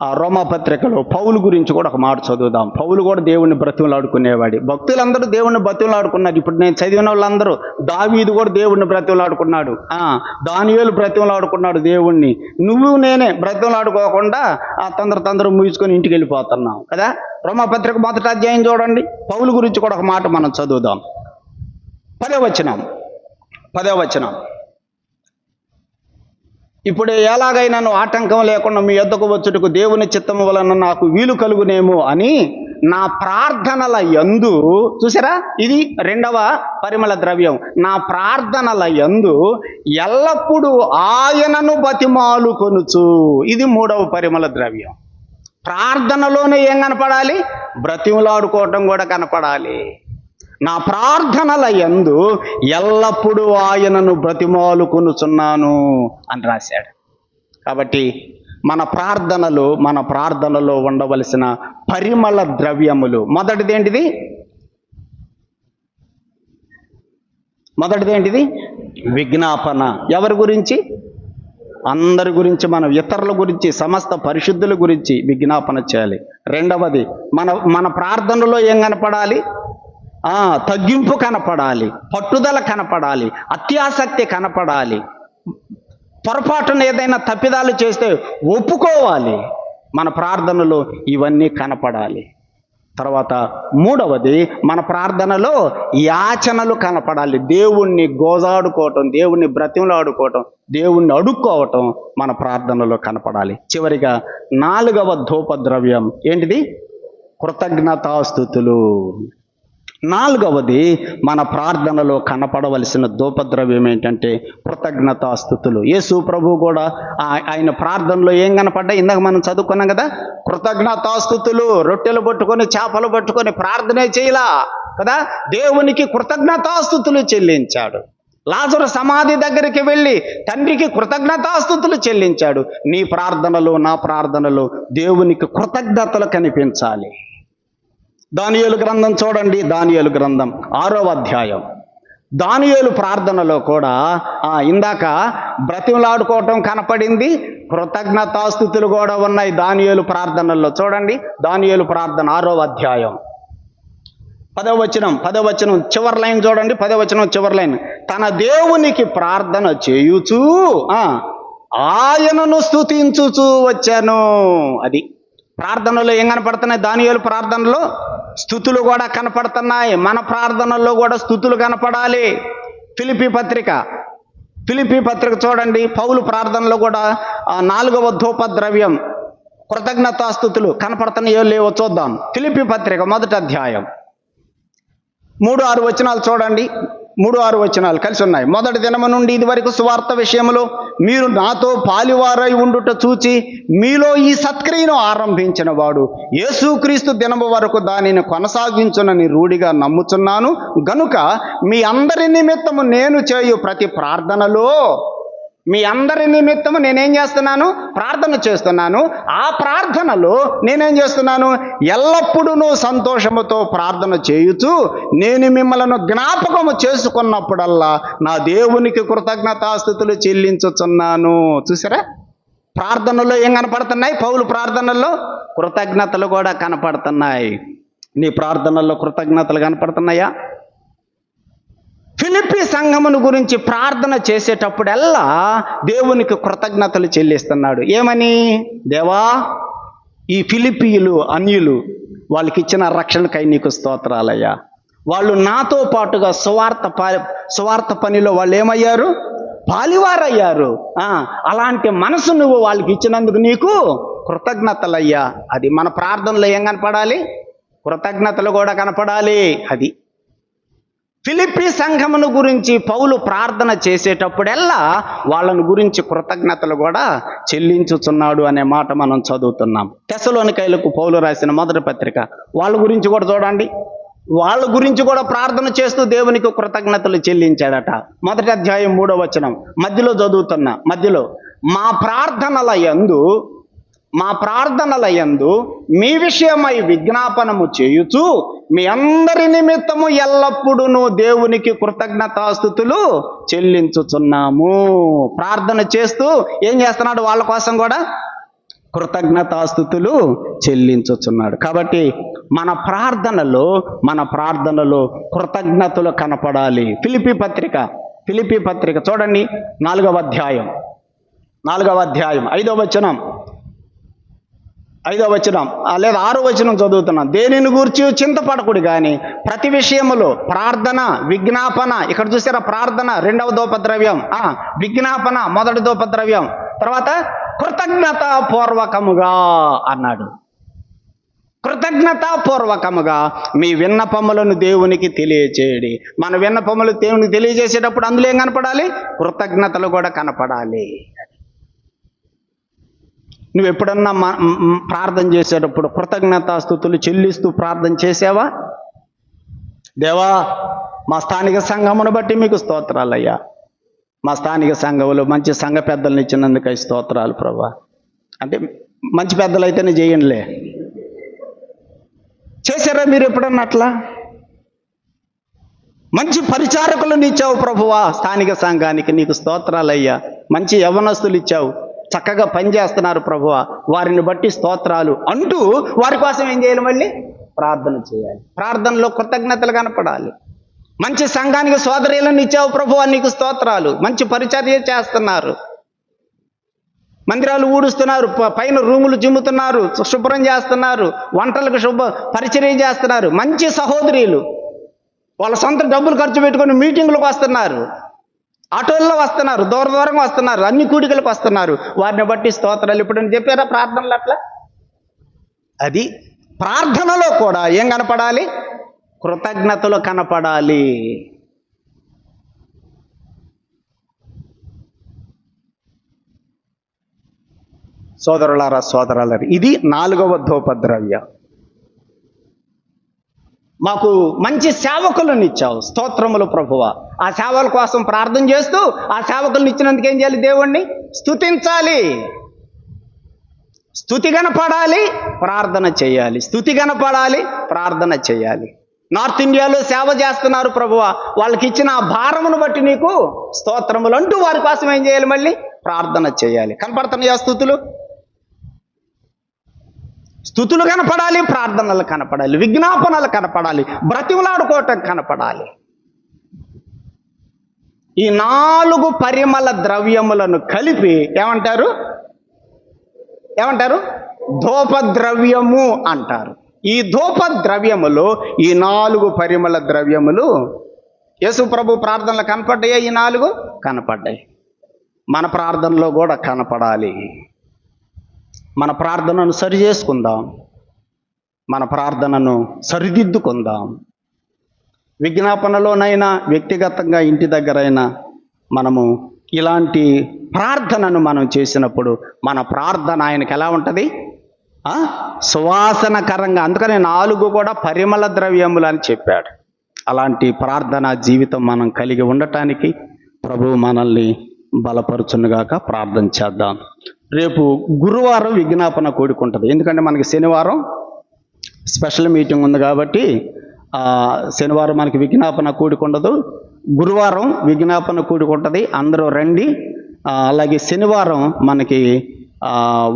ఆ రోమాపత్రికలో పౌలు గురించి కూడా ఒక మాట చదువుదాం. పౌలు కూడా దేవుణ్ణి బ్రతిమలాడుకునేవాడి. భక్తులందరూ దేవుణ్ణి బ్రతిమలాడుకున్నారు. ఇప్పుడు నేను చదివిన వాళ్ళందరూ, దావీదు కూడా దేవుణ్ణి బ్రతిమలాడుకున్నాడు, దానియేలు బ్రతిమలాడుకున్నాడు దేవుణ్ణి. నువ్వు నేనే బ్రతిమలాడుకోకుండా తొందర ముగించుకొని ఇంటికి వెళ్ళిపోతున్నాం కదా. రోమాపత్రిక 1వ అధ్యాయం చూడండి. పౌలు గురించి కూడా ఒక మాట మనం చదువుదాం. 10వ వచనం. ఇప్పుడు ఎలాగైనా ఆటంకం లేకుండా మీ యొద్దకు వచ్చుటకు దేవుని చిత్తము వలన నాకు వీలు కలుగునేమో అని నా ప్రార్థనల యందు, చూసారా, ఇది 2వ పరిమళ ద్రవ్యం. నా ప్రార్థనల యందు ఎల్లప్పుడూ ఆయనను బతిమాలుకొనుచు, ఇది 3వ పరిమళ ద్రవ్యం. ప్రార్థనలోనే ఏం కనపడాలి? బ్రతిమలాడుకోవటం కూడా కనపడాలి. నా ప్రార్థనల యందు ఎల్లప్పుడూ ఆయనను బ్రతిమాలుకొనుచున్నాను అని రాశాడు. కాబట్టి మన ప్రార్థనలో ఉండవలసిన పరిమళ ద్రవ్యములు, మొదటిది ఏంటిది? విజ్ఞాపన. ఎవరి గురించి? అందరి గురించి. మనం ఇతరుల గురించి, సమస్త పరిశుద్ధుల గురించి విజ్ఞాపన చేయాలి. 2వది, మన ప్రార్థనలో ఏం కనపడాలి? తగ్గింపు కనపడాలి, పట్టుదల కనపడాలి, అత్యాసక్తి కనపడాలి. పొరపాటున ఏదైనా తప్పిదాలు చేస్తే ఒప్పుకోవాలి. మన ప్రార్థనలో ఇవన్నీ కనపడాలి. తర్వాత 3వది, మన ప్రార్థనలో యాచనలు కనపడాలి. దేవుణ్ణి గోజాడుకోవటం, దేవుణ్ణి బ్రతిమలాడుకోవటం, దేవుణ్ణి అడుక్కోవటం మన ప్రార్థనలో కనపడాలి. చివరిగా 4వ ధూపద్రవ్యం ఏంటిది? కృతజ్ఞతాస్తుతులు. 4వది, మన ప్రార్థనలో కనపడవలసిన ధూపద్రవ్యం ఏంటంటే కృతజ్ఞతాస్తుతులు. యేసు ప్రభు కూడా ఆయన ప్రార్థనలో ఏం కనపడ్డా? ఇందాక మనం చదువుకున్నాం కదా, కృతజ్ఞతాస్తుతులు. రొట్టెలు పట్టుకొని, చేపలు పట్టుకొని ప్రార్థనే చేయలా కదా, దేవునికి కృతజ్ఞతాస్తుతులు చెల్లించాడు. లాజరు సమాధి దగ్గరికి వెళ్ళి తండ్రికి కృతజ్ఞతాస్తుతులు చెల్లించాడు. నీ ప్రార్థనలో, నా ప్రార్థనలో దేవునికి కృతజ్ఞతలు కనిపించాలి. దానియేలు గ్రంథం చూడండి. దానియేలు గ్రంథం 6వ అధ్యాయం దానియేలు ప్రార్థనలో కూడా ఇందాక బ్రతిమలాడుకోవటం కనపడింది, కృతజ్ఞతాస్తుతులు కూడా ఉన్నాయి దానియేలు ప్రార్థనల్లో. చూడండి, దానియేలు ప్రార్థన 6వ అధ్యాయం 10వ వచనం చివరి లైన్ చూడండి. 10వ వచనం చివరి లైన్, తన దేవునికి ప్రార్థన చేయుచూ ఆయనను స్తుతించుచూ వచ్చాను. అది ప్రార్థనలో ఏం కనపడుతున్నాయి? దానియేలు ప్రార్థనలో స్తుతులు కూడా కనపడుతున్నాయి. మన ప్రార్థనల్లో కూడా స్తుతులు కనపడాలి. ఫిలిప్పీ పత్రిక చూడండి, పౌలు ప్రార్థనలో కూడా 4వ ధూపద్రవ్యం కృతజ్ఞతాస్తుతులు కనపడుతున్నాయో లేవో చూద్దాం. ఫిలిప్పీ పత్రిక 1వ అధ్యాయం 3-6 వచనాలు చూడండి. 3-6 వచనాలు కలిసి ఉన్నాయి. మొదటి దినము నుండి ఇది వరకు సువార్త విషయంలో మీరు నాతో పాలివారై ఉండుట చూచి మీలో ఈ సత్క్రియను ఆరంభించిన వాడు యేసుక్రీస్తు దినము వరకు దానిని కొనసాగించునని రూఢిగా నమ్ముచున్నాను. గనుక మీ అందరి నిమిత్తము నేను చేయు ప్రతి ప్రార్థనలో, మీ అందరి నిమిత్తము నేనేం చేస్తున్నాను? ప్రార్థన చేస్తున్నాను. ఆ ప్రార్థనలో నేనేం చేస్తున్నాను? ఎల్లప్పుడూ సంతోషముతో ప్రార్థన చేయుచు నేను మిమ్మల్ని జ్ఞాపకము చేసుకున్నప్పుడల్లా నా దేవునికి కృతజ్ఞతాస్తుతులు చెల్లించుచున్నాను. చూసారా, ప్రార్థనలో ఏం కనపడుతున్నాయి? పౌలు ప్రార్థనల్లో కృతజ్ఞతలు కూడా కనపడుతున్నాయి. నీ ప్రార్థనల్లో కృతజ్ఞతలు కనపడుతున్నాయా? ఫిలిప్పీ సంఘమును గురించి ప్రార్థన చేసేటప్పుడల్లా దేవునికి కృతజ్ఞతలు చెల్లిస్తున్నాడు. ఏమని? దేవా, ఈ ఫిలిప్పీయులు అన్యులు వాళ్ళకి ఇచ్చిన రక్షణకై నీకు స్తోత్రాలయ్యా. వాళ్ళు నాతో పాటుగా సువార్త పనిలో వాళ్ళు ఏమయ్యారు? పాలివారయ్యారు. అలాంటి మనసు నువ్వు వాళ్ళకి ఇచ్చినందుకు నీకు కృతజ్ఞతలయ్యా. అది మన ప్రార్థనలో ఏం కనపడాలి? కృతజ్ఞతలు కూడా కనపడాలి. అది ఫిలిప్పీ సంఘమును గురించి పౌలు ప్రార్థన చేసేటప్పుడల్లా వాళ్ళను గురించి కృతజ్ఞతలు కూడా చెల్లించుచున్నాడు అనే మాట మనం చదువుతున్నాం. తెస్సలోనికైలకు పౌలు రాసిన మొదటి పత్రిక వాళ్ళ గురించి కూడా చూడండి. వాళ్ళ గురించి కూడా ప్రార్థన చేస్తూ దేవునికి కృతజ్ఞతలు చెల్లించాడట. 1వ అధ్యాయం 3వ వచనం మధ్యలో చదువుతున్నా. మా ప్రార్థనల యందు మీ విషయమై విజ్ఞాపనము చేయుచు మీ అందరి నిమిత్తము ఎల్లప్పుడూ దేవునికి కృతజ్ఞతాస్తుతులు చెల్లించుచున్నాము. ప్రార్థన చేస్తూ ఏం చేస్తున్నాడు? వాళ్ళ కోసం కూడా కృతజ్ఞతాస్తుతులు చెల్లించుచున్నాడు. కాబట్టి మన ప్రార్థనలో కృతజ్ఞతలు కనపడాలి. ఫిలిప్పీ పత్రిక చూడండి, 4వ అధ్యాయం 5వ వచనం లేదా 6వ వచనం చదువుతున్నాం. దేనిని గూర్చి చింతపడకుడు కానీ ప్రతి విషయములో ప్రార్థన విజ్ఞాపన, ఇక్కడ చూసారా ప్రార్థన 2వ ధూపద్రవ్యం, విజ్ఞాపన 1వ ధూపద్రవ్యం, తర్వాత కృతజ్ఞతాపూర్వకముగా అన్నాడు. కృతజ్ఞతాపూర్వకముగా మీ విన్నపములను దేవునికి తెలియచేయడి. మన విన్నపములు దేవునికి తెలియజేసేటప్పుడు అందులో ఏం కనపడాలి? కృతజ్ఞతలు కూడా కనపడాలి. నువ్వు ఎప్పుడన్నా ప్రార్థన చేసేటప్పుడు కృతజ్ఞతాస్తుతులు చెల్లిస్తూ ప్రార్థన చేసావా? దేవా, మా స్థానిక సంఘమును బట్టి మీకు స్తోత్రాలయ్యా. మా స్థానిక సంఘములు మంచి సంఘ పెద్దలను ఇచ్చినందుకై స్తోత్రాలు ప్రభా. అంటే మంచి పెద్దలు అయితేనే చేయండిలే. చేశారా మీరు ఎప్పుడన్నా అట్లా? మంచి పరిచారకులను ఇచ్చావు ప్రభువా స్థానిక సంఘానికి, నీకు స్తోత్రాలయ్యా. మంచి యవ్వనస్తులు ఇచ్చావు, చక్కగా పనిచేస్తున్నారు ప్రభువా, వారిని బట్టి స్తోత్రాలు అంటూ వారి కోసం ఏం చేయాలి? మళ్ళీ ప్రార్థన చేయాలి. ప్రార్థనలో కృతజ్ఞతలు కనపడాలి. మంచి సంఘానికి సోదరులను ఇచ్చావు ప్రభువా, నీకు స్తోత్రాలు. మంచి పరిచర్య చేస్తున్నారు, మందిరాలు ఊడుస్తున్నారు, పైన రూములు చిమ్ముతున్నారు, శుభ్రం చేస్తున్నారు, వంటలకు పరిచర్య చేస్తున్నారు. మంచి సహోదరులు వాళ్ళ సొంత డబ్బులు ఖర్చు పెట్టుకొని మీటింగులకు వస్తున్నారు, ఆటోల్లో వస్తున్నారు, దూరంగా వస్తున్నారు, అన్ని కూడికలకు వస్తున్నారు. వారిని బట్టి స్తోత్రాలు. ఇప్పుడు చెప్పారా ప్రార్థనలు అట్లా? అది ప్రార్థనలో కూడా ఏం కనపడాలి? కృతజ్ఞతలు కనపడాలి. సోదరులారా, ఇది 4వ ధూపద్రవ్యం. మాకు మంచి సేవకులను ఇచ్చావు, స్తోత్రములు ప్రభువా. ఆ సేవల కోసం ప్రార్థన చేస్తూ ఆ సేవకులను ఇచ్చినందుకు ఏం చేయాలి? దేవుణ్ణి స్తుతించాలి. స్తుతి కనపడాలి, ప్రార్థన చేయాలి. స్తుతి కనపడాలి, ప్రార్థన చేయాలి. నార్త్ ఇండియాలో సేవ చేస్తున్నారు ప్రభువా, వాళ్ళకి ఇచ్చిన ఆ భారమును బట్టి నీకు స్తోత్రములు అంటూ వారి కోసం ఏం చేయాలి? మళ్ళీ ప్రార్థన చేయాలి. కనపడుతున్నాయా స్తుతులు? స్తుతులు కనపడాలి, ప్రార్థనలు కనపడాలి, విజ్ఞాపనలు కనపడాలి, బ్రతిమలాడుకోవటం కనపడాలి. ఈ 4 పరిమళ ద్రవ్యములను కలిపి ఏమంటారు? ధూపద్రవ్యము అంటారు. ఈ ధూపద్రవ్యములు, ఈ 4 పరిమళ ద్రవ్యములు యేసు ప్రభు ప్రార్థనలు కనపడ్డాయా? ఈ 4 కనపడ్డాయి. మన ప్రార్థనలో కూడా కనపడాలి. మన ప్రార్థనను సరి చేసుకుందాం, మన ప్రార్థనను సరిదిద్దుకుందాం. విజ్ఞాపనలోనైనా, వ్యక్తిగతంగా ఇంటి దగ్గరైనా మనము ఇలాంటి ప్రార్థనను మనం చేసినప్పుడు మన ప్రార్థన ఆయనకి ఎలా ఉంటుంది? సువాసనకరంగా. అందుకని 4 కూడా పరిమళ ద్రవ్యములు అని చెప్పాడు. అలాంటి ప్రార్థన జీవితం మనం కలిగి ఉండటానికి ప్రభువు మనల్ని బలపరుచునుగాక. ప్రార్థన చేద్దాం. రేపు గురువారం విజ్ఞాపన కూడిక ఉంటుంది. ఎందుకంటే మనకి శనివారం స్పెషల్ మీటింగ్ ఉంది కాబట్టి శనివారం మనకి విజ్ఞాపన కూడిక ఉండదు. గురువారం విజ్ఞాపన కూడిక ఉంటుంది. అందరూ రండి. అలాగే శనివారం మనకి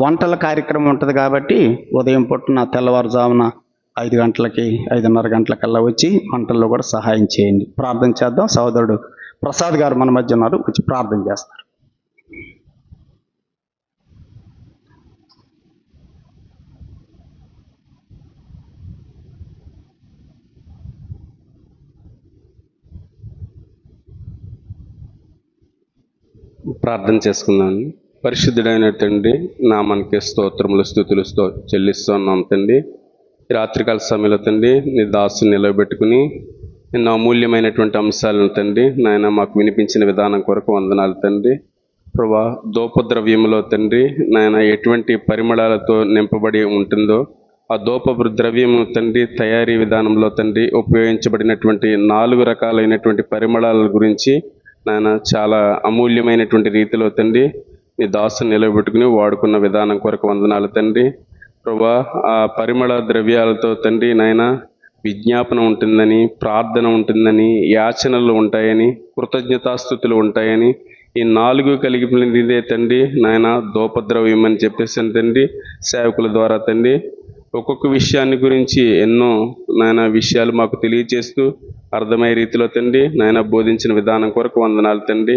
వంటల కార్యక్రమం ఉంటుంది కాబట్టి ఉదయం పుట్టిన తెల్లవారుజామున 5 గంటలకి 5:30 గంటలకల్లా వచ్చి వంటల్లో కూడా సహాయం చేయండి. ప్రార్థన చేద్దాం. సోదరుడు ప్రసాద్ గారు మన మధ్య ఉన్నారు, వచ్చి ప్రార్థన చేస్తారు. ప్రార్థన చేసుకున్నాను. పరిశుద్ధుడైన తండ్రి, నామానికి స్తోత్రములు స్తుతులు చెల్లిస్తున్నాం తండ్రి. రాత్రికాల సమయంలో తండ్రి నీ దాసుని నిలబెట్టుకుని ఎన్నో అమూల్యమైనటువంటి అంశాలను తండ్రి నాయన మాకు వినిపించిన విధానం కొరకు వందనాలు తండ్రి. ప్రభా, ధూపద్రవ్యములో తండ్రి నాయన ఎటువంటి పరిమళాలతో నింపబడి ఉంటుందో ఆ ధూప ద్రవ్యము తండ్రి తయారీ విధానంలో తండ్రి ఉపయోగించబడినటువంటి 4 రకాలైనటువంటి పరిమళాల గురించి నాయన చాలా అమూల్యమైనటువంటి రీతిలో తండ్రి నీ దాసుని నిలబెట్టుకుని వాడుకున్న విధానం కొరకు వందనాలు తండ్రి. ప్రభా, ఆ పరిమళ ద్రవ్యాలతో తండ్రి నాయన విజ్ఞాపన ఉంటుందని, ప్రార్థన ఉంటుందని, యాచనలు ఉంటాయని, కృతజ్ఞతాస్థుతులు ఉంటాయని, ఈ 4 కలిగిపోయిందే తండ్రి నాయన ధూపద్రవ్యం అని చెప్పేసి తండ్రి సేవకుల ద్వారా తండ్రి ఒక్కొక్క విషయాన్ని గురించి ఎన్నో నాయన విషయాలు మాకు తెలియచేస్తూ అర్థమయ్యే రీతిలో తండ్రి నాయన బోధించిన విధానం కొరకు వందనాలు తండ్రి.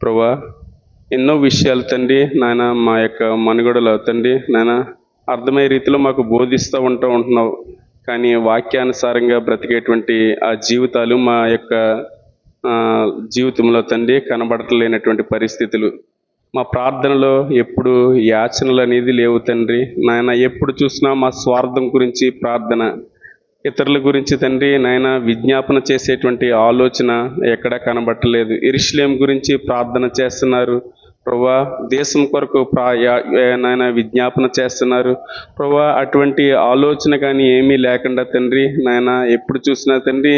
ప్రభా, ఎన్నో విషయాలు తండ్రి నాయన మా యొక్క మనుగడలో తండ్రి నాయన అర్థమయ్యే రీతిలో మాకు బోధిస్తూ ఉంటున్నావు. కానీ వాక్యానుసారంగా బ్రతికేటువంటి ఆ జీవితాలు మా యొక్క జీవితంలో తండ్రి కనబడలేనటువంటి పరిస్థితులు. మా ప్రార్థనలో ఎప్పుడు యాచనలు అనేది లేవు తండ్రి నాయన. ఎప్పుడు చూసినా మా స్వార్థం గురించి ప్రార్థన, ఇతరుల గురించి తండ్రి నాయన విజ్ఞాపన చేసేటువంటి ఆలోచన ఎక్కడా కనబట్టలేదు. యెరూషలేము గురించి ప్రార్థన చేస్తున్నారు ప్రభా, దేశం కొరకు నాయన విజ్ఞాపన చేస్తున్నారు ప్రభా. అటువంటి ఆలోచన కానీ ఏమీ లేకుండా తండ్రి నాయన ఎప్పుడు చూసినా తండ్రి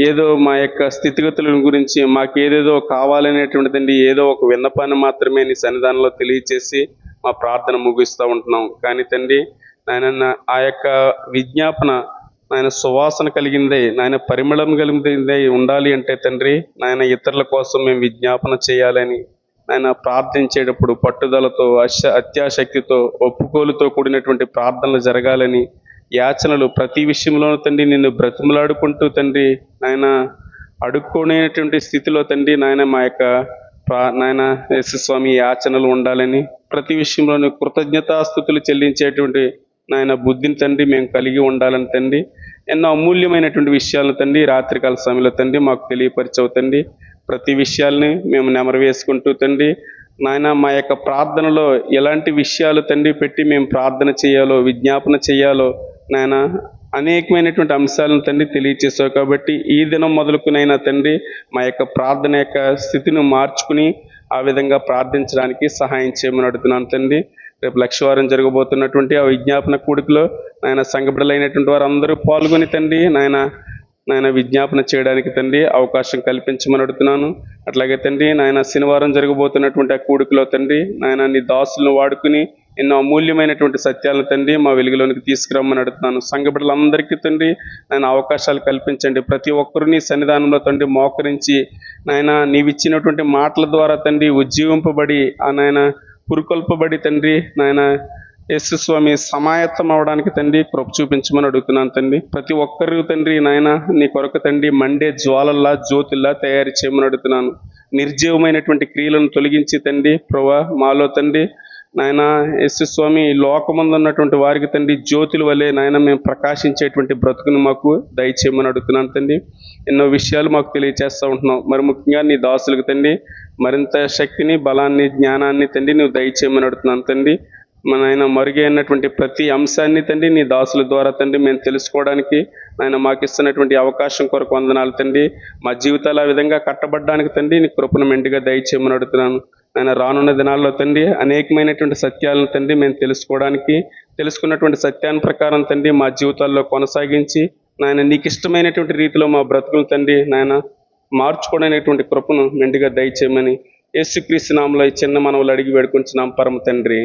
ఏదో మా యొక్క స్థితిగతుల గురించి మాకు ఏదేదో కావాలనేటువంటి తండ్రి ఏదో ఒక విన్నపాన్ని మాత్రమే నీ సన్నిధానంలో తెలియచేసి మా ప్రార్థన ముగిస్తూ ఉంటున్నాం. కానీ తండ్రి నాయన ఆ యొక్క విజ్ఞాపన నాయన సువాసన కలిగిందే, నాయన పరిమళం కలిగిందే ఉండాలి అంటే తండ్రి నాయన ఇతరుల కోసం మేము విజ్ఞాపన చేయాలని ఆయన ప్రార్థించేటప్పుడు పట్టుదలతో అత్యాశక్తితో ఒప్పుకోలుతో కూడినటువంటి ప్రార్థనలు జరగాలని, యాచనలు ప్రతి విషయంలోనూ తండ్రి నిన్ను బ్రతిమలాడుకుంటూ తండ్రి నాయన అడుక్కునేటువంటి స్థితిలో తండ్రి నాయన మా యొక్క నాయన యేసుస్వామి యాచనలు ఉండాలని, ప్రతి విషయంలోనూ కృతజ్ఞతాస్థుతులు చెల్లించేటువంటి నాయన బుద్ధిని తండ్రి మేము కలిగి ఉండాలని తండ్రి ఎన్నో అమూల్యమైనటువంటి విషయాలను తండ్రి రాత్రికాల సమయంలో తండ్రి మాకు తెలియపరచవు తండ్రి. ప్రతి విషయాల్ని మేము నెమరు వేసుకుంటూ తండ్రి నాయన మా యొక్క ప్రార్థనలో ఎలాంటి విషయాలు తండ్రి పెట్టి మేము ప్రార్థన చేయాలో, విజ్ఞాపన చేయాలో నాయన అనేకమైనటువంటి అంశాలను తండ్రి తెలియచేసావు. కాబట్టి ఈ దినం మొదలుకునైనా తండ్రి మా యొక్క ప్రార్థన యొక్క స్థితిని మార్చుకుని ఆ విధంగా ప్రార్థించడానికి సహాయం చేయమని అడుగుతున్నాను తండ్రి. రేపు లక్షవారం జరగబోతున్నటువంటి ఆ విజ్ఞాపన కూడికలో నాయన సంఘబిడ్డలైనటువంటి వారు అందరూ పాల్గొని తండ్రి నాయన విజ్ఞాపన చేయడానికి తండ్రి అవకాశం కల్పించమని అడుగుతున్నాను. అట్లాగే తండ్రి నాయన శనివారం జరగబోతున్నటువంటి ఆ కూడికలో తండ్రి నాయన నీ దాసులను వాడుకుని ఎన్నో అమూల్యమైనటువంటి సత్యాలను తండ్రి మా వెలుగులోనికి తీసుకురమ్మని అడుగుతున్నాను. సంఘ బిడ్డలందరికీ తండ్రి నాయన అవకాశాలు కల్పించండి. ప్రతి ఒక్కరు నీ సన్నిధానంలో తండ్రి మోకరించి నాయన నీవిచ్చినటువంటి మాటల ద్వారా తండ్రి ఉజ్జీవింపబడి ఆ నాయన పురుకొల్పబడి తండ్రి నాయన యేసు స్వామి సమాయత్తం అవడానికి తండ్రి కృప చూపించమని అడుగుతున్నాను తండ్రి. ప్రతి ఒక్కరు తండ్రి నాయన నీ కొరకు తండ్రి మండే జ్వాలల్లా జ్యోతుల్లా తయారు చేయమని అడుగుతున్నాను. నిర్జీవమైనటువంటి క్రియలను తొలగించి తండ్రి ప్రభా మాలో తండ్రి నాయన యేసు స్వామి లోకమందు ఉన్నటువంటి వారికి తండ్రి జ్యోతుల వలె నాయన మేము ప్రకాశించేటువంటి బ్రతుకును మాకు దయచేయమని అడుగుతున్నాను తండ్రి. ఎన్నో విషయాలు మాకు తెలియచేస్తూ ఉంటున్నావు. మరి ముఖ్యంగా నీ దాసులకు తండ్రి మరింత శక్తిని బలాన్ని జ్ఞానాన్ని తండ్రి నువ్వు దయచేయమని అడుగుతున్నాను తండ్రి. మన ఆయన మరుగైనటువంటి ప్రతి అంశాన్ని తండ్రి నీ దాసుల ద్వారా తండ్రి మేము తెలుసుకోవడానికి ఆయన మాకు ఇస్తున్నటువంటి అవకాశం కొరకు వందనాలు తండ్రి. మా జీవితాలు ఆ విధంగా కట్టబడడానికి తండ్రి నీ కృపను మెండుగా దయచేయమని అడుగుతున్నాను. ఆయన రానున్న దినాల్లో తండ్రి అనేకమైనటువంటి సత్యాలను తండ్రి మేము తెలుసుకున్నటువంటి సత్యాన్ని ప్రకారం తండ్రి మా జీవితాల్లో కొనసాగించి నాయన నీకు ఇష్టమైనటువంటి రీతిలో మా బ్రతుకులు తండ్రి నాయన మార్చుకోవడానికి కృపను మెండుగా దయచేయమని యేసుక్రీస్తు నామములో ఈ చిన్న మనవులు అడిగి వేడుకుంటున్నాం పరమ తండ్రి.